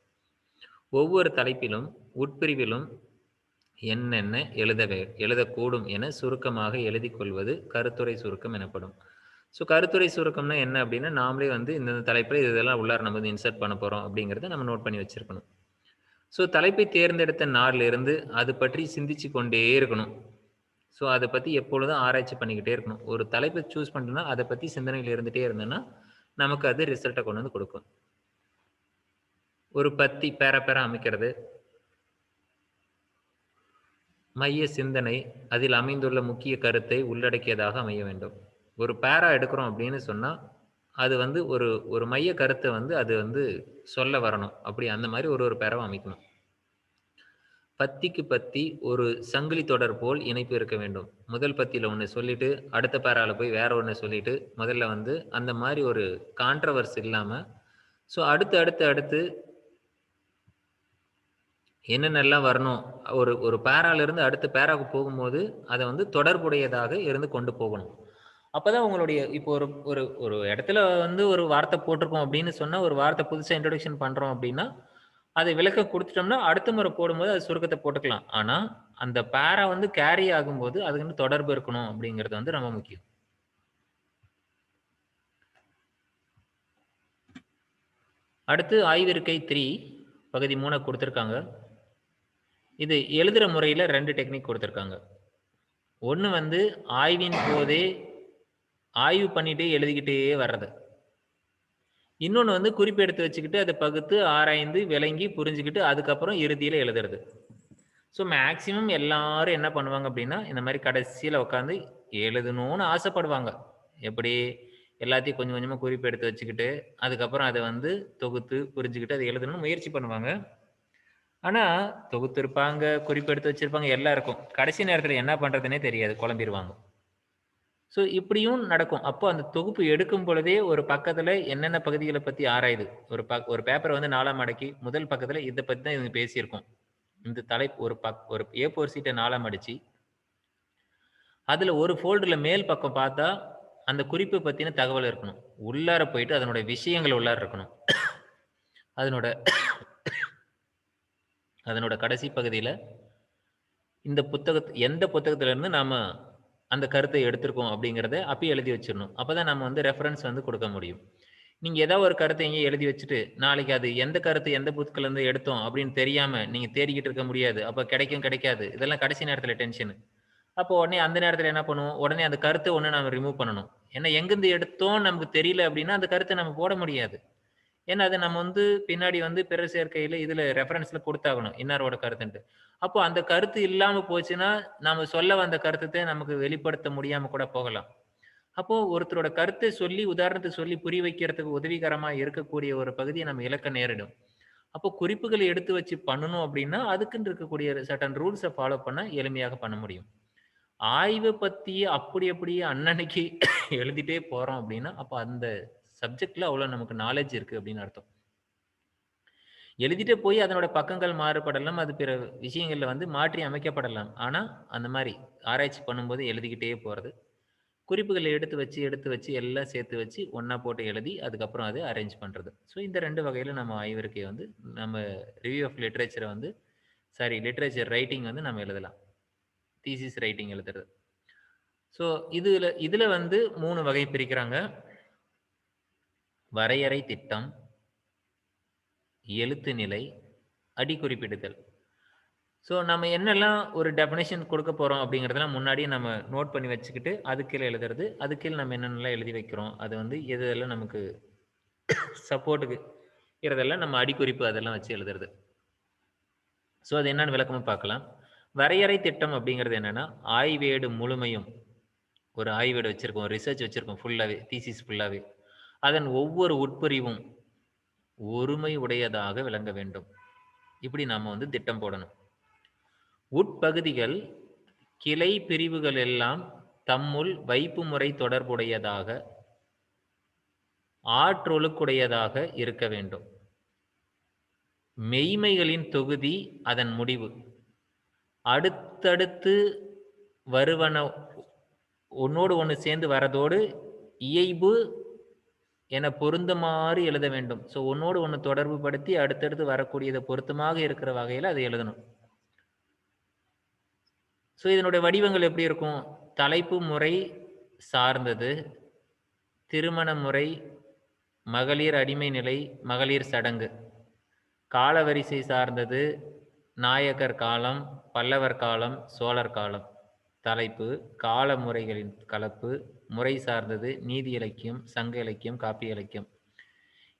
ஒவ்வொரு தலைப்பிலும், உட்பிரிவிலும் என்னென்ன எழுதக்கூடும் என சுருக்கமாக எழுதிக் கொள்வது கருத்துரை சுருக்கம் எனப்படும். ஸோ கருத்துரை சுருக்கம்னா என்ன அப்படின்னா, நாமளே வந்து இந்த தலைப்புல இதெல்லாம் உள்ளார நம்ம வந்து இன்சர்ட் பண்ண போறோம் அப்படிங்கிறத நம்ம நோட் பண்ணி வச்சிருக்கணும். ஸோ தலைப்பை தேர்ந்தெடுத்த நாள்ல இருந்து அது பற்றி சிந்திச்சு கொண்டே இருக்கணும். ஸோ அத பத்தி எப்பொழுதும் ஆராய்ச்சி பண்ணிக்கிட்டே இருக்கணும். ஒரு தலைப்பை சூஸ் பண்ணிட்டோம்னா, அத பத்தி சிந்தனையில இருந்துட்டே இருந்தோம்னா, நமக்கு அது ரிசல்ட்ட கொண்டு வந்து குடுக்கும். ஒரு பத்தி பேரா அமைக்கிறது. மைய சிந்தனை, அதில் அமைந்துள்ள முக்கிய கருத்தை உள்ளடக்கியதாக அமைய வேண்டும். ஒரு பேரா எடுக்கிறோம் அப்படின்னு சொன்னா, அது வந்து ஒரு ஒரு மைய கருத்த வந்து அது வந்து சொல்ல வரணும். அப்படி அந்த மாரி ஒரு பேராவ அமைக்கணும். பத்திக்கு பத்தி ஒரு சங்கிலி தொடர் போல் இணைப்பு இருக்க வேண்டும். முதல் பத்தியில ஒண்ணு சொல்லிட்டு, அடுத்த பேரால போய் வேற ஒண்ணு சொல்லிட்டு, முதல்ல வந்து அந்த மாரி ஒரு கான்ட்ரோவர்சி இல்லாம, ஸோ அடுத்து என்னென்னலாம் வரணும். ஒரு ஒரு பேரால இருந்து அடுத்த பேராவுக்கு போகும்போது, அத வந்து தொடர்புடையதாக இருந்து கொண்டு போகணும். அப்பதான் உங்களுடைய இப்போ ஒரு ஒரு ஒரு இடத்துல வந்து ஒரு வார்த்தை போட்டிருக்கோம் அப்படின்னு சொன்னா, ஒரு வார்த்தை புதுசா இன்ட்ரோடக்ஷன் பண்றோம் அப்படின்னா, அதை விளக்கம் குடுத்துட்டோம்னா, அடுத்த முறை போடும்போது அது சுருக்கத்த போட்டுக்கலாம். ஆனா, அந்த பேரா வந்து கேரி ஆகும்போது, அதுக்கு வந்து தொடர்பு இருக்கணும் அப்படிங்கிறது வந்து ரொம்ப முக்கியம். அடுத்து ஆய்விருக்கை 3 பகுதி 3 குடுத்திருக்காங்க. இது எழுதுற முறையில 2 டெக்னிக் குடுத்திருக்காங்க. ஒண்ணு வந்து ஆய்வின் போதே ஆய்வு பண்ணிட்டே எழுதிக்கிட்டே வர்றது. இன்னொன்னு வந்து குறிப்பு எடுத்து வச்சுக்கிட்டு, அத பகுத்து, ஆராய்ந்து, விளங்கி, புரிஞ்சுகிட்டு, அதுக்கப்புறம் இறுதியில எழுதுறது. ஸோ மேக்ஸிமம் எல்லாரும் என்ன பண்ணுவாங்க அப்படின்னா, இந்த மாரி கடைசியில உட்காந்து எழுதணும்னு ஆசைப்படுவாங்க. எப்படி? எல்லாத்தையும் கொஞ்சம் கொஞ்சமா குறிப்பு எடுத்து வச்சுக்கிட்டு, அதுக்கப்புறம் அத வந்து தொகுத்து, புரிஞ்சுகிட்டு, அத எழுதணும்னு முயற்சி பண்ணுவாங்க. ஆனா, தொகுத்திருப்பாங்க, குறிப்பு எடுத்து வச்சிருப்பாங்க, எல்லாம் இருக்கும். கடைசி நேரத்தில என்ன பண்றதுன்னே தெரியாது. குழம்பிருவாங்க. ஸோ இப்படியும் நடக்கும். அப்போ அந்த தொகுப்பு எடுக்கும் பொழுதே ஒரு பக்கத்துல என்னென்ன பகுதிகள பத்தி ஆராயுது. ஒரு பேப்பர வந்து 4ஆ மடக்கி, முதல் பக்கத்துல இத பத்தி தான் இது பேசியிருக்கோம். இந்த தலைப்பு ஒரு A4 ஷீட்ட 4ஆ மடிச்சு, அதுல ஒரு ஃபோல்டர்ல மேல் பக்கம் பார்த்தா, அந்த குறிப்பு பத்தின தகவல் இருக்கணும். உள்ளார போயிட்டு அதனுடைய விஷயங்கள் உள்ளார இருக்கணும். அதனோட அதனோட கடைசி பகுதியில, இந்த எந்த புத்தகத்துல இருந்து நாம அந்த கருத்தை எடுத்திருக்கோம் அப்படிங்கிறத அப்பயே எழுதி வச்சிரணும். அப்பதான் நம்ம வந்து ரெஃபரன்ஸ் வந்து குடுக்க முடியும். நீங்க ஏதாவது ஒரு கருத்த எங்கேயோ எழுதி வச்சுட்டு, நாளைக்கு அது எந்த கருத்து எந்த புக்ல இருந்து எடுத்தோம் அப்படின்னு தெரியாம நீங்க தேடிக்கிட்டு இருக்க முடியாது. அப்ப கிடைக்கும், கிடைக்காது. இதெல்லாம் கடைசி நேரத்துல டென்ஷனு. அப்போ உடனே அந்த நேரத்துல என்ன பண்ணுவோம்? உடனே அந்த கருத்த ஒண்ணு நாம ரிமூவ் பண்ணணும். ஏன்னா எங்கிருந்து எடுத்தோம் நமக்கு தெரியல அப்படின்னா, அந்த கருத்த நம்ம போட முடியாது. ஏன்னா, அத நம்ம வந்து பின்னாடி வந்து பிறர் சேர்க்கையில இதுல ரெஃபரன்ஸ்ல குடுத்தாகணும். இன்னாரோட கருத்துன்ட்டு. அப்போ அந்த கருத்து இல்லாம போச்சுன்னா, நாம சொல்ல வந்த கருத்தத்த நமக்கு வெளிப்படுத்த முடியாம கூட போகலாம். அப்போ ஒருத்தரோட கருத்தை சொல்லி, உதாரணத்துக்கு சொல்லி புரிய வைக்கிறதுக்கு உதவிகரமா இருக்கக்கூடிய ஒரு பகுதிய நம்ம இழக்க நேரிடும். அப்போ குறிப்புகள எடுத்து வச்சு பண்ணணும் அப்படின்னா, அதுக்குன்னு இருக்கக்கூடிய சர்டன் ரூல்ஸ ஃபாலோ பண்ணா எளிமையாக பண்ண முடியும். ஆய்வ பத்தி அப்படி அப்படியே அன்னன்னைக்கு எழுதிட்டே போறோம் அப்படின்னா, அப்ப அந்த சப்ஜெக்ட்ல அவ்வளோ நமக்கு நாலேட்ஜ் இருக்கு அப்படின்னு அர்த்தம். எழுதிட்டு போய் அதனோட பக்கங்கள் மாறுபடலாம். அது பிற விஷயங்கள்ல வந்து மாற்றி அமைக்கப்படலாம். ஆனா, அந்த மாரி ஆராய்ச்சி பண்ணும்போது எழுதிக்கிட்டே போறது. குறிப்புகள எடுத்து வச்சு எல்லாம் சேர்த்து வச்சு ஒண்ணா போட்டு எழுதி, அதுக்கப்புறம் அத அரேஞ்ச் பண்றது. ஸோ இந்த 2 வகையில நம்ம ஆய்விருக்கை வந்து நம்ம ரிவ்யூ ஆஃப் லிட்டரேச்சர வந்து லிட்டரேச்சர் ரைட்டிங் வந்து நம்ம எழுதலாம். தீசிஸ் ரைட்டிங் எழுதுறது. ஸோ இதுல இதுல வந்து 3 வகை பிரிக்கிறாங்க. வரையறை திட்டம், எழுத்து நிலை, அடி குறிப்பிடுதல். ஸோ நம்ம என்னெல்லாம் ஒரு டெஃபினேஷன் கொடுக்க போகிறோம் அப்படிங்கிறதெல்லாம் முன்னாடியே நம்ம நோட் பண்ணி வச்சுக்கிட்டு அது கீழே எழுதுறது, அது கீழே நம்ம என்னென்னலாம் எழுதி வைக்கிறோம், அது வந்து எது எதெல்லாம் நமக்கு சப்போர்ட்டுக்கு இருக்கிறதெல்லாம் நம்ம அடிக்குறிப்பு அதெல்லாம் வச்சு எழுதுறது. ஸோ அது என்னன்னு விளக்கமா பார்க்கலாம். வரையறை திட்டம் அப்படிங்கிறது என்னன்னா, ஆய்வேடு முழுமையும் ஒரு ஆய்வேடு வச்சிருக்கோம், ரிசர்ச் வச்சிருக்கோம் ஃபுல்லாவே, தீசிஸ் ஃபுல்லாவே. அதன் ஒவ்வொரு உட்பிரிவும் ஒருமை உடையதாக விளங்க வேண்டும். இப்படி நாம வந்து திட்டம் போடணும். உட்பகுதிகள், கிளை பிரிவுகள் எல்லாம் தம்முள் வைப்பு முறை தொடர்புடையதாக, ஆற்றொழுக்குடையதாக இருக்க வேண்டும். மெய்மைகளின் தொகுதி அதன் முடிவு. அடுத்தடுத்து வருவன ஒன்னோடு ஒன்று சேர்ந்து வரதோடு இயைபு என பொருந்தமாறு எழுத வேண்டும். ஸோ ஒன்னோடு ஒன்று தொடர்பு படுத்தி அடுத்தடுத்து வரக்கூடியதை பொருத்தமாக இருக்கிற வகையில் அதை எழுதணும். ஸோ இதனுடைய வடிவங்கள் எப்படி இருக்கும்? தலைப்பு முறை சார்ந்தது, திருமண முறை, மகளிர் அடிமை நிலை, மகளிர் சடங்கு. காலவரிசை சார்ந்தது, நாயக்கர் காலம், பல்லவர் காலம், சோழர் காலம். தலைப்பு கால முறைகளின் கலப்பு. முறை சார்ந்தது நீதி இலக்கியம், சங்க இலக்கியம், காப்பிய இலக்கியம்.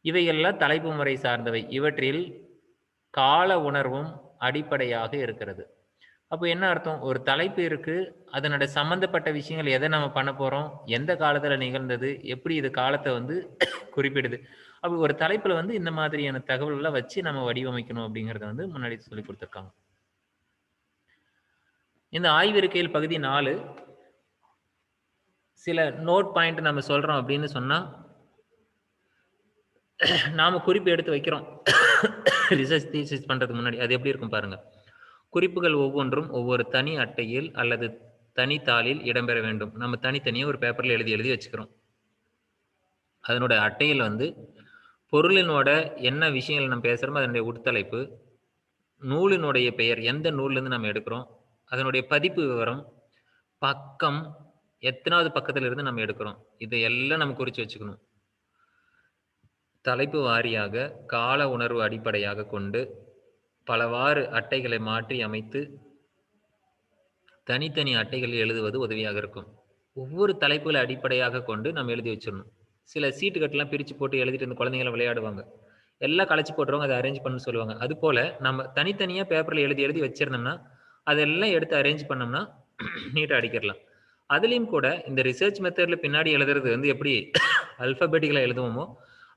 இவையெல்லாம் தலைப்பு முறை சார்ந்தவை. இவற்றில் கால உணர்வும் அடிப்படையாக இருக்கிறது. அப்போ என்ன அர்த்தம்? ஒரு தலைப்பு இருக்கு, அதனோட சம்பந்தப்பட்ட விஷயங்கள் எதை நம்ம பண்ண போறோம், எந்த காலத்துல நிகழ்ந்தது, எப்படி இது காலத்தை வந்து குறிப்பிடுது. அப்போ ஒரு தலைப்புல வந்து இந்த மாதிரியான தகவல்களை வச்சு நம்ம வடிவமைக்கணும் அப்படிங்கறத வந்து முன்னாடி சொல்லி கொடுத்துருக்காங்க. இந்த ஆய்விருக்கையில் பகுதி 4 சில நோட் பாயிண்ட் நம்ம சொல்றோம் அப்படின்னு சொன்னா, நாம குறிப்பு எடுத்து வைக்கிறோம் ரிசர்ச் தீசிஸ் பண்றதுக்கு முன்னாடி. அது எப்படி இருக்கும் பாருங்க. குறிப்புகள் ஒவ்வொன்றும் ஒவ்வொரு தனி அட்டையில் அல்லது தனி தாளில் இடம்பெற வேண்டும். நம்ம தனித்தனியாக ஒரு பேப்பர்ல எழுதி எழுதி வச்சுக்கிறோம். அதனோட அட்டையில் வந்து பொருளினோட என்ன விஷயங்கள் நம்ம பேசுறோமோ அதனுடைய உட்தலைப்பு, நூலினுடைய பெயர், எந்த நூல்லேருந்து நம்ம எடுக்கிறோம், அதனுடைய பதிப்பு விவரம், பக்கம், எத்தனாவது பக்கத்துல இருந்து நம்ம எடுக்கிறோம், இதையெல்லாம் நம்ம குறித்து வச்சுக்கணும். தலைப்பு வாரியாக கால உணர்வு அடிப்படையாக கொண்டு பலவாறு அட்டைகளை மாற்றி அமைத்து தனித்தனி அட்டைகளில் எழுதுவது உதவியாக இருக்கும். ஒவ்வொரு தலைப்புகளை அடிப்படையாக கொண்டு நம்ம எழுதி வச்சிடணும். சில சீட்டு கட்டெல்லாம் பிரித்து போட்டு எழுதிட்டு இந்த குழந்தைங்களை விளையாடுவாங்க, எல்லாம் களைச்சி போட்டுருவாங்க, அதை அரேஞ்ச் பண்ணு சொல்லுவாங்க. அது போல நம்ம தனித்தனியாக பேப்பரில் எழுதி எழுதி வச்சிருந்தோம்னா அதெல்லாம் எடுத்து அரேஞ்ச் பண்ணோம்னா நீட்டாக அடிக்கிடலாம். அதுலேயும் கூட இந்த ரிசர்ச் மெத்தடில் பின்னாடி எழுதுறது வந்து எப்படி அல்ஃபபெட்டிக்கலாக எழுதுவோமோ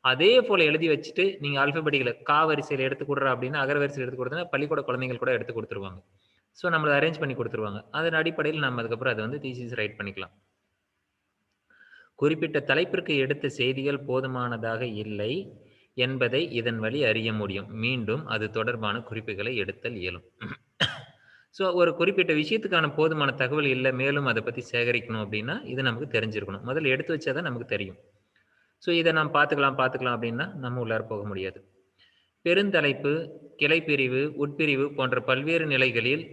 அதே போல் எழுதி வச்சுட்டு நீங்கள் அல்ஃபபெட்டிக்கலை கா வரிசையில் எடுத்து கொடுறா அப்படின்னா அகர வரிசையில் எடுத்து கொடுத்தா பள்ளிக்கூட குழந்தைகள் கூட எடுத்து கொடுத்துருவாங்க. ஸோ நம்மளை அரேஞ்ச் பண்ணி கொடுத்துருவாங்க. அதன் அடிப்படையில் நம்ம அதுக்கப்புறம் அதை வந்து தீசிஸ் ரைட் பண்ணிக்கலாம். குறிப்பிட்ட தலைப்பிற்கு எடுத்த செய்திகள் போதுமானதாக இல்லை என்பதை இதன் வழி அறிய முடியும். மீண்டும் அது தொடர்பான குறிப்புகளை எடுத்தல் இயலும். ஸோ ஒரு குறிப்பிட்ட விஷயத்துக்கான போதுமான தகவல் இல்லை, மேலும் அதை பற்றி சேகரிக்கணும் அப்படின்னா இது நமக்கு தெரிஞ்சிருக்கணும். முதல்ல எடுத்து வச்சாதான் நமக்கு தெரியும். ஸோ இதை நாம் பார்த்துக்கலாம் அப்படின்னா நம்ம உள்ளார போக முடியாது. பெருந்தலைப்பு, கிளைப்பிரிவு, உட்பிரிவு போன்ற பல்வேறு நிலைகளில்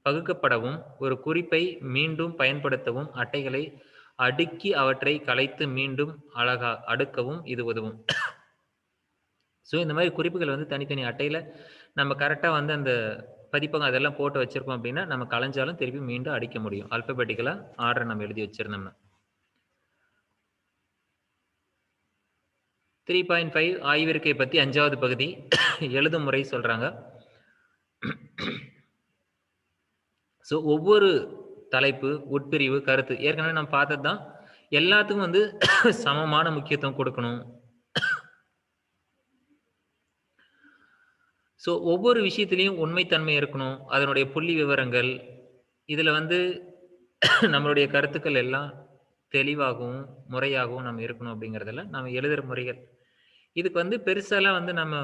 பகுக்கப்படவும் ஒரு குறிப்பை மீண்டும் பயன்படுத்தவும் அட்டைகளை அடுக்கி அவற்றை கலைத்து மீண்டும் அடுக்கவும் இது உதவும். ஸோ இந்த மாதிரி குறிப்புகள் வந்து தனித்தனி அட்டையில் நம்ம கரெக்டாக வந்து அந்த பதிப்பகம் அதெல்லாம் போட்டு வச்சிருக்கோம் அப்படின்னா நம்ம கலைஞ்சாலும் திருப்பி மீண்டும் அடிக்க முடியும். அல்பபெட்டிக்கலாக ஆர்டர் நம்ம எழுதி வச்சிருந்தோம்னா. 3.5 ஆய்விருக்கை பற்றி 5வது பகுதி எழுதும் முறை சொல்றாங்க. ஸோ ஒவ்வொரு தலைப்பு, உட்பிரிவு, கருத்து ஏற்கனவே நம்ம பார்த்தது தான். எல்லாத்துக்கும் வந்து சமமான முக்கியத்துவம் கொடுக்கணும். ஸோ ஒவ்வொரு விஷயத்திலையும் உண்மைத்தன்மை இருக்கணும். அதனுடைய புள்ளி விவரங்கள், இதில் வந்து நம்மளுடைய கருத்துக்கள் எல்லாம் தெளிவாகவும் முறையாகவும் நம்ம இருக்கணும். அப்படிங்கிறதெல்லாம் நம்ம எழுதுகிற முறைகள். இதுக்கு வந்து பெருசாலாம் வந்து நம்ம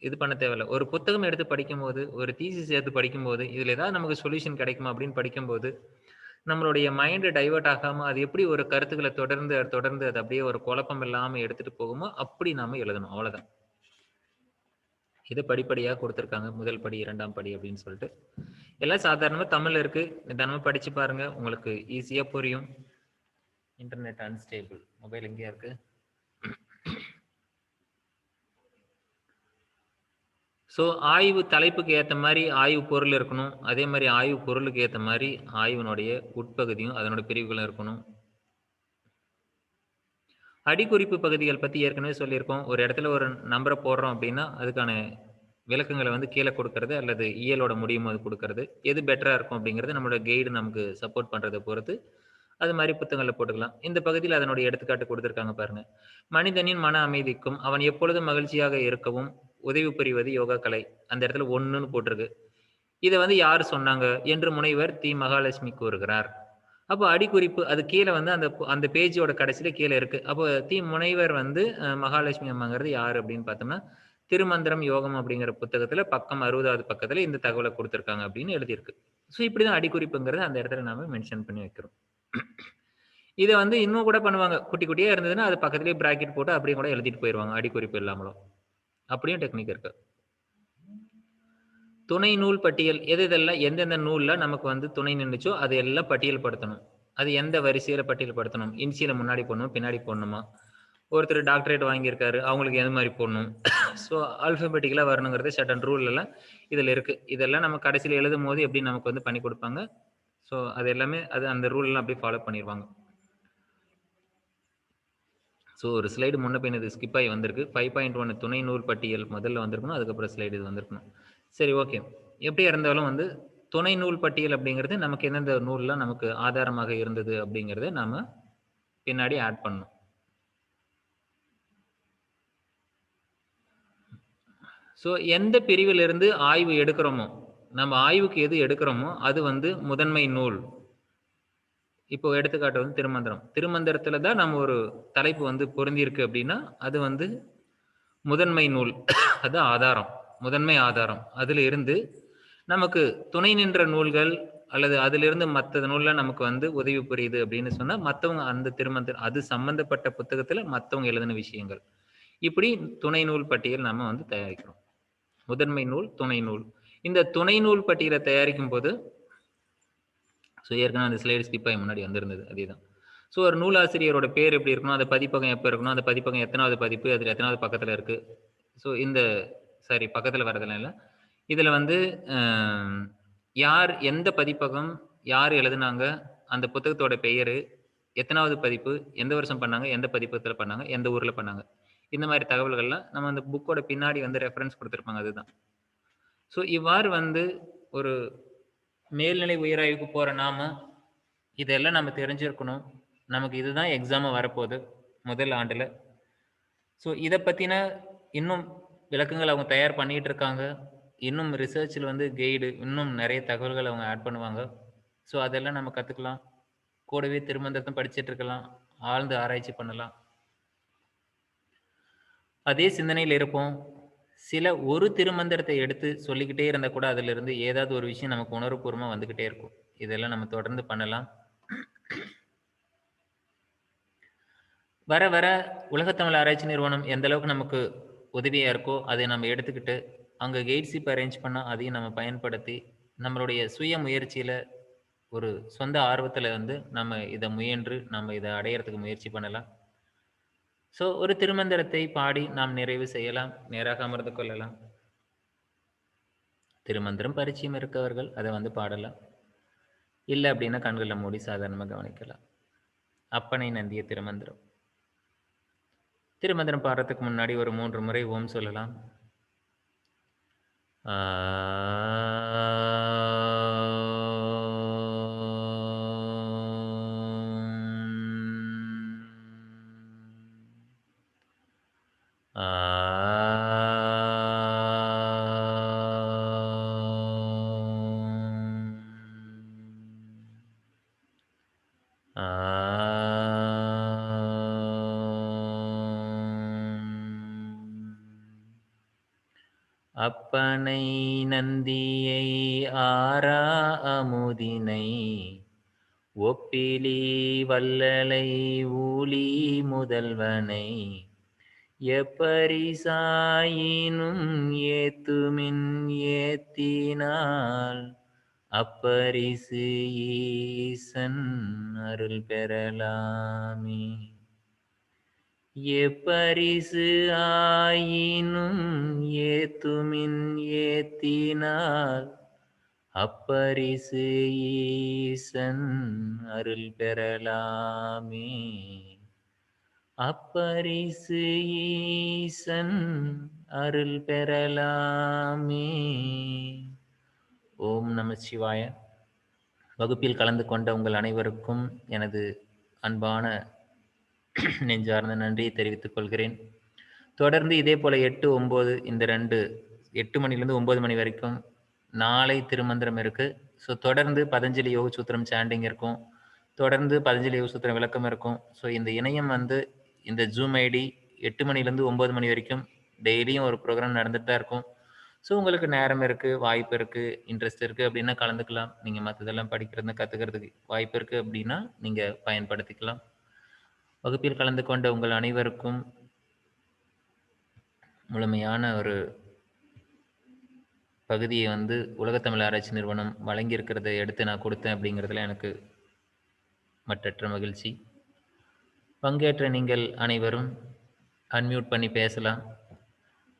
இது பண்ண தேவையில்லை. ஒரு புத்தகம் எடுத்து படிக்கும்போது, ஒரு தீசிஸ் எடுத்து படிக்கும்போது இதில் ஏதாவது நமக்கு சொல்யூஷன் கிடைக்குமா அப்படின்னு படிக்கும்போது நம்மளுடைய மைண்டு டைவர்ட் ஆகாமல் அது எப்படி ஒரு கருத்துக்களை தொடர்ந்து அது அப்படியே ஒரு குழப்பம் இல்லாமல் எடுத்துகிட்டு போகுமோ அப்படி நாம் எழுதணும். அவ்வளோதான். இதை படிப்படியாக கொடுத்துருக்காங்க. முதல் படி, 2ஆம் படி அப்படின்னு சொல்லிட்டு எல்லாம் சாதாரணமாக தமிழில் இருக்குது. நிதானமாக படித்து பாருங்கள், உங்களுக்கு ஈஸியாக புரியும். இன்டர்நெட் அன்ஸ்டேபிள், மொபைல் எங்கேயா இருக்குது? ஸோ ஆய்வு தலைப்புக்கு ஏத்த மாரி ஆய்வு பொருள் இருக்கணும். அதே மாரி ஆய்வு பொருளுக்கு ஏத்த மாரி ஆய்வினுடைய உட்பகுதியும், அதனுடைய பிரிவுகளும் இருக்கணும். அடிக்குறிப்பு பகுதிகள் பத்தி ஏற்கனவே சொல்லியிருக்கோம். ஒரு இடத்துல ஒரு நம்பர போடுறோம் அப்டின்னா, அதுக்கான விளக்கங்கள வந்து கீழ குடுக்கறது அல்லது இயலோட முடியும்போது குடுக்கறது. எது பெட்டரா இருக்கும் அப்டிங்கிறது நம்மளோட கைடு நமக்கு சப்போர்ட் பண்றத பொறுத்து, அது மாரி புத்தகங்கள்ல போட்டுக்கலாம். இந்த பகுதியில அதனுடைய எடுத்துக்காட்டு குடுத்திருக்காங்க பாருங்க. மனிதனின் மன அமைதிக்கும், அவன் எப்பொழுதும் மகிழ்ச்சியாக இருக்கவும் உதவி புரிவது யோகா கலை. அந்த இடத்துல 1ன்னு போட்டிருக்கு. இத வந்து யார் சொன்னாங்க? என்று முனைவர் தி. மகாலட்சுமி கூறுகிறார். அப்போ அடிக்குறிப்பு அது கீழ வந்து அந்த பேஜோட கடைசியில கீழ இருக்கு. அப்போ தி. முனைவர் வந்து மகாலட்சுமி அம்மாங்கிறது யாரு அப்படின்னு பார்த்தோம்னா, திருமந்திரம் யோகம் அப்படிங்கிற புத்தகத்துல பக்கம் 60வது பக்கத்துல இந்த தகவல குடுத்திருக்காங்க அப்படின்னு எழுதியிருக்கு. ஸோ இப்படிதான் அடிக்குறிப்புங்கிறத அந்த இடத்துல நாம மென்ஷன் பண்ணி வைக்கிறோம். இத வந்து இன்னும் கூட பண்ணுவாங்க. குட்டி குட்டியா இருந்ததுன்னா, அது பக்கத்திலேயே பிராக்கெட் போட்டு அப்படியே கூட எழுதிட்டு போயிருவாங்க. அடிக்குறிப்பு இல்லாமலும். அப்படியும் டெக்னிக் இருக்கு. துணை நூல் பட்டியல் எது எதெல்லாம் எந்தெந்த நூல்ல நமக்கு வந்து துணை நின்னுச்சோ, அது எல்லாம் பட்டியல் படுத்தணும். அது எந்த வரிசையில பட்டியல் படுத்தணும்? இனிஷியல முன்னாடி போடணுமா? பின்னாடி போடணுமா? ஒருத்தர் டாக்டரேட் வாங்கியிருக்காரு. அவங்களுக்கு எது மாரி போடணும்? ஸோ ஆல்ஃபபெட்டிக்கலா வரணுங்கிறது சர்டன் ரூல் எல்லாம் இதுல இருக்கு. இதெல்லாம் நம்ம கடைசியில எழுதும்போது எப்படி நமக்கு வந்து பண்ணி குடுப்பாங்க. ஸோ அது எல்லாமே அந்த ரூல் எல்லாம் அப்படியே ஃபாலோ பண்ணிருவாங்க. ஸோ ஒரு ஸ்லைடு முன்ன பின்ன இது ஸ்கிப் ஆயி வந்திருக்கு. 5.1 துணை நூல் பட்டியல் முதல்ல வந்திருக்கணும். அதுக்கப்புறம் ஸ்லைடு இது வந்திருக்கணும். சரி ஓகே. எப்படியா இருந்தாலும் வந்து துணை நூல் பட்டியல் அப்படிங்கிறது நமக்கு எந்தெந்த நூல்லாம் நமக்கு ஆதாரமாக இருந்தது அப்படிங்கிறத நாம பின்னாடி ஆட் பண்ணணும். ஸோ எந்த பிரிவிலிருந்து ஆய்வு எடுக்கிறோமோ, நம்ம ஆய்வுக்கு எது எடுக்கிறோமோ, அது வந்து முதன்மை நூல். இப்போ எடுத்துக்காட்டு வந்து திருமந்திரம். திருமந்திரத்தில தான் நம்ம ஒரு தலைப்பு வந்து பொருந்தியிருக்கு அப்படின்னா, அது வந்து முதன்மை நூல். அது ஆதாரம். முதன்மை ஆதாரம். அதில இருந்து நமக்கு துணை நின்ற நூல்கள் அல்லது அதிலிருந்து மத்த நூல்ல நமக்கு வந்து உதவி புரியுது அப்படின்னு சொன்னா, மத்தவங்க அந்த திருமந்திரம் அது சம்பந்தப்பட்ட புத்தகத்தில மத்தவங்க எழுதின விஷயங்கள். இப்படி துணை நூல் பட்டியல் நம்ம வந்து தயாரிக்கிறோம். முதன்மை நூல், துணை நூல். இந்த துணை நூல் பட்டியல தயாரிக்கும்போது ஏற்கனவே அந்த ஸ்லைடு ஸ்கிப் ஆகி முன்னாடி வந்திருந்தது. அதேதான். ஒரு நூலாசிரியரோட பேர் எப்படி இருக்கணும்? அந்த பதிப்பகம் எப்ப இருக்கணும்? அந்த பதிப்பகம் எத்தனாவது பதிப்பு? அதுல எத்தனாவது பக்கத்துல இருக்கு? இந்த சாரி பக்கத்துல வரதெல்லாம் இல்ல. இதுல வந்து அ யார் எந்த பதிப்பகம்? யார் எழுதுனாங்க? அந்த புத்தகத்தோட பெயரு, எத்தனாவது பதிப்பு? எந்த வருஷம் பண்ணாங்க? எந்த பதிப்பகத்துல பண்ணாங்க? எந்த ஊர்ல பண்ணாங்க? இந்த மாரி தகவல்கள்லாம் நம்ம அந்த புக்கோட பின்னாடி வந்து ரெஃபரன்ஸ் குடுத்திருப்பாங்க. அதுதான். இவ்வாறு வந்து ஒரு மேல்நிலை உயராய்வுக்கு போற நாம, இதெல்லாம் நம்ம தெரிஞ்சிருக்கணும். நமக்கு இதுதான் எக்ஸாமா வரப்போது, முதல் ஆண்டுல. இத பத்தின இன்னும் விளக்கங்கள் அவங்க தயார் பண்ணிட்டு இருக்காங்க. இன்னும் ரிசர்ச்ல வந்து கைடு இன்னும் நெறைய தகவல்கள் அவங்க ஆட் பண்ணுவாங்க. அதெல்லாம் நம்ம கத்துக்கலாம். கூடவே திருமந்திரத்த படிச்சுட்டு இருக்கலாம். ஆழ்ந்து ஆராய்ச்சி பண்ணலாம். அதே சிந்தனையில இருப்போம். ஒரு திருமந்திரத்த எடுத்து சொல்லிக்கிட்டே இருந்தா கூட அதிலிருந்து ஏதாவது ஒரு விஷயம் நமக்கு உணர்வுபூர்வமா வந்துகிட்டே இருக்கும். இதெல்லாம் நம்ம தொடர்ந்து பண்ணலாம். வர வர உலகத்தமிழ் ஆராய்ச்சி நிறுவனம் எந்த அளவுக்கு நமக்கு உதவியா இருக்கோ, அதை நம்ம எடுத்துக்கிட்டு, அங்க கைட்ஷிப் அரேஞ்ச் பண்ணா அதையும் நம்ம பயன்படுத்தி, நம்மளுடைய சுய முயற்சியில ஒரு சொந்த ஆர்வத்துல வந்து நம்ம இத முயன்று, நம்ம இத அடையறதுக்கு முயற்சி பண்ணலாம். ஒரு திருமந்திரத்தை பாடி நாம் நிறைவு செய்யலாம். நேராக அமர்ந்து கொள்ளலாம். திருமந்திரம் பரிச்சயம் இருக்கவர்கள் அத வந்து பாடலாம். இல்ல அப்படின்னா கண்கள மூடி சாதாரணமா கவனிக்கலாம். அப்பனை நந்திய திருமந்திரம். திருமந்திரம் பாடுறதுக்கு முன்னாடி ஒரு 3 முறை ஓம் சொல்லலாம். ஆ அப்பனை நந்தியை ஆரா அமுதினை ஒப்பிலி வள்ளலை ஊழி முதல்வனை எப்பரிசாயினும் ஏத்துமின் ஏத்தினால் அப்பரிசு ஈசன் அருள் பெறலாமே. எப்பரிசு ஆயினும் ஏத்துமின் ஏத்தினால் அப்பரிசு ஈசன் அருள் பெறலாமே. அப்பரிசு ஈசன் அருள் பெறலாமே. ஓம் நம சிவாய. வகுப்பில் கலந்து கொண்ட உங்கள் அனைவருக்கும் எனது அன்பான நெஞ்சார்ந்த நன்றியை தெரிவித்துக் கொள்கிறேன். தொடர்ந்து இதே போல 8, 9 இந்த 8 மணிலேருந்து 9 மணி வரைக்கும் நாளை திருமந்திரம் இருக்கு. ஸோ தொடர்ந்து பதஞ்சலி யோக சூத்திரம் சாண்டிங் இருக்கும். தொடர்ந்து பதஞ்சலி யோக சூத்திரம் விளக்கம் இருக்கும். ஸோ இந்த இணையம் இந்த ஜூம் ஐடி 8 மணிலேருந்து 9 மணி வரைக்கும் டெய்லியும் ஒரு ப்ரோக்ராம் நடந்துட்டு தான் இருக்கும். ஸோ உங்களுக்கு நேரம் இருக்கு, வாய்ப்பு இருக்கு, இன்ட்ரெஸ்ட் இருக்கு அப்படின்னா கலந்துக்கலாம். நீங்க மற்றதெல்லாம் படிக்கிறது கத்துக்கிறதுக்கு வாய்ப்பு இருக்கு அப்படின்னா நீங்க பயன்படுத்திக்கலாம். வகுப்பில் கலந்து கொண்ட உங்கள் அனைவருக்கும் முழுமையான ஒரு பகுதியை உலகத்தமிழ் ஆராய்ச்சி நிறுவனம் வழங்கியிருக்கிறத எடுத்து நான் கொடுத்தேன் அப்படிங்கிறதுல எனக்கு மற்றற்ற மகிழ்ச்சி. பங்கேற்ற நீங்கள் அனைவரும் அன்மியூட் பண்ணி பேசலாம்.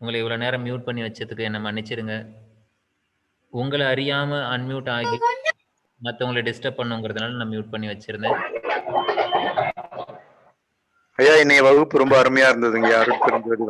உங்களை இவ்வளோ நேரம் மியூட் பண்ணி வச்சதுக்கு என்னை மன்னிச்சிருங்க. உங்களை அறியாமல் அன்மியூட் ஆகி மற்றவங்களை டிஸ்டர்ப் பண்ணுங்கிறதுனால நான் மியூட் பண்ணி வச்சிருந்தேன். ஐயா, இன்னைய வகுப்பு ரொம்ப அருமையா இருந்ததுங்க. அருட்பெருஞ்சோதி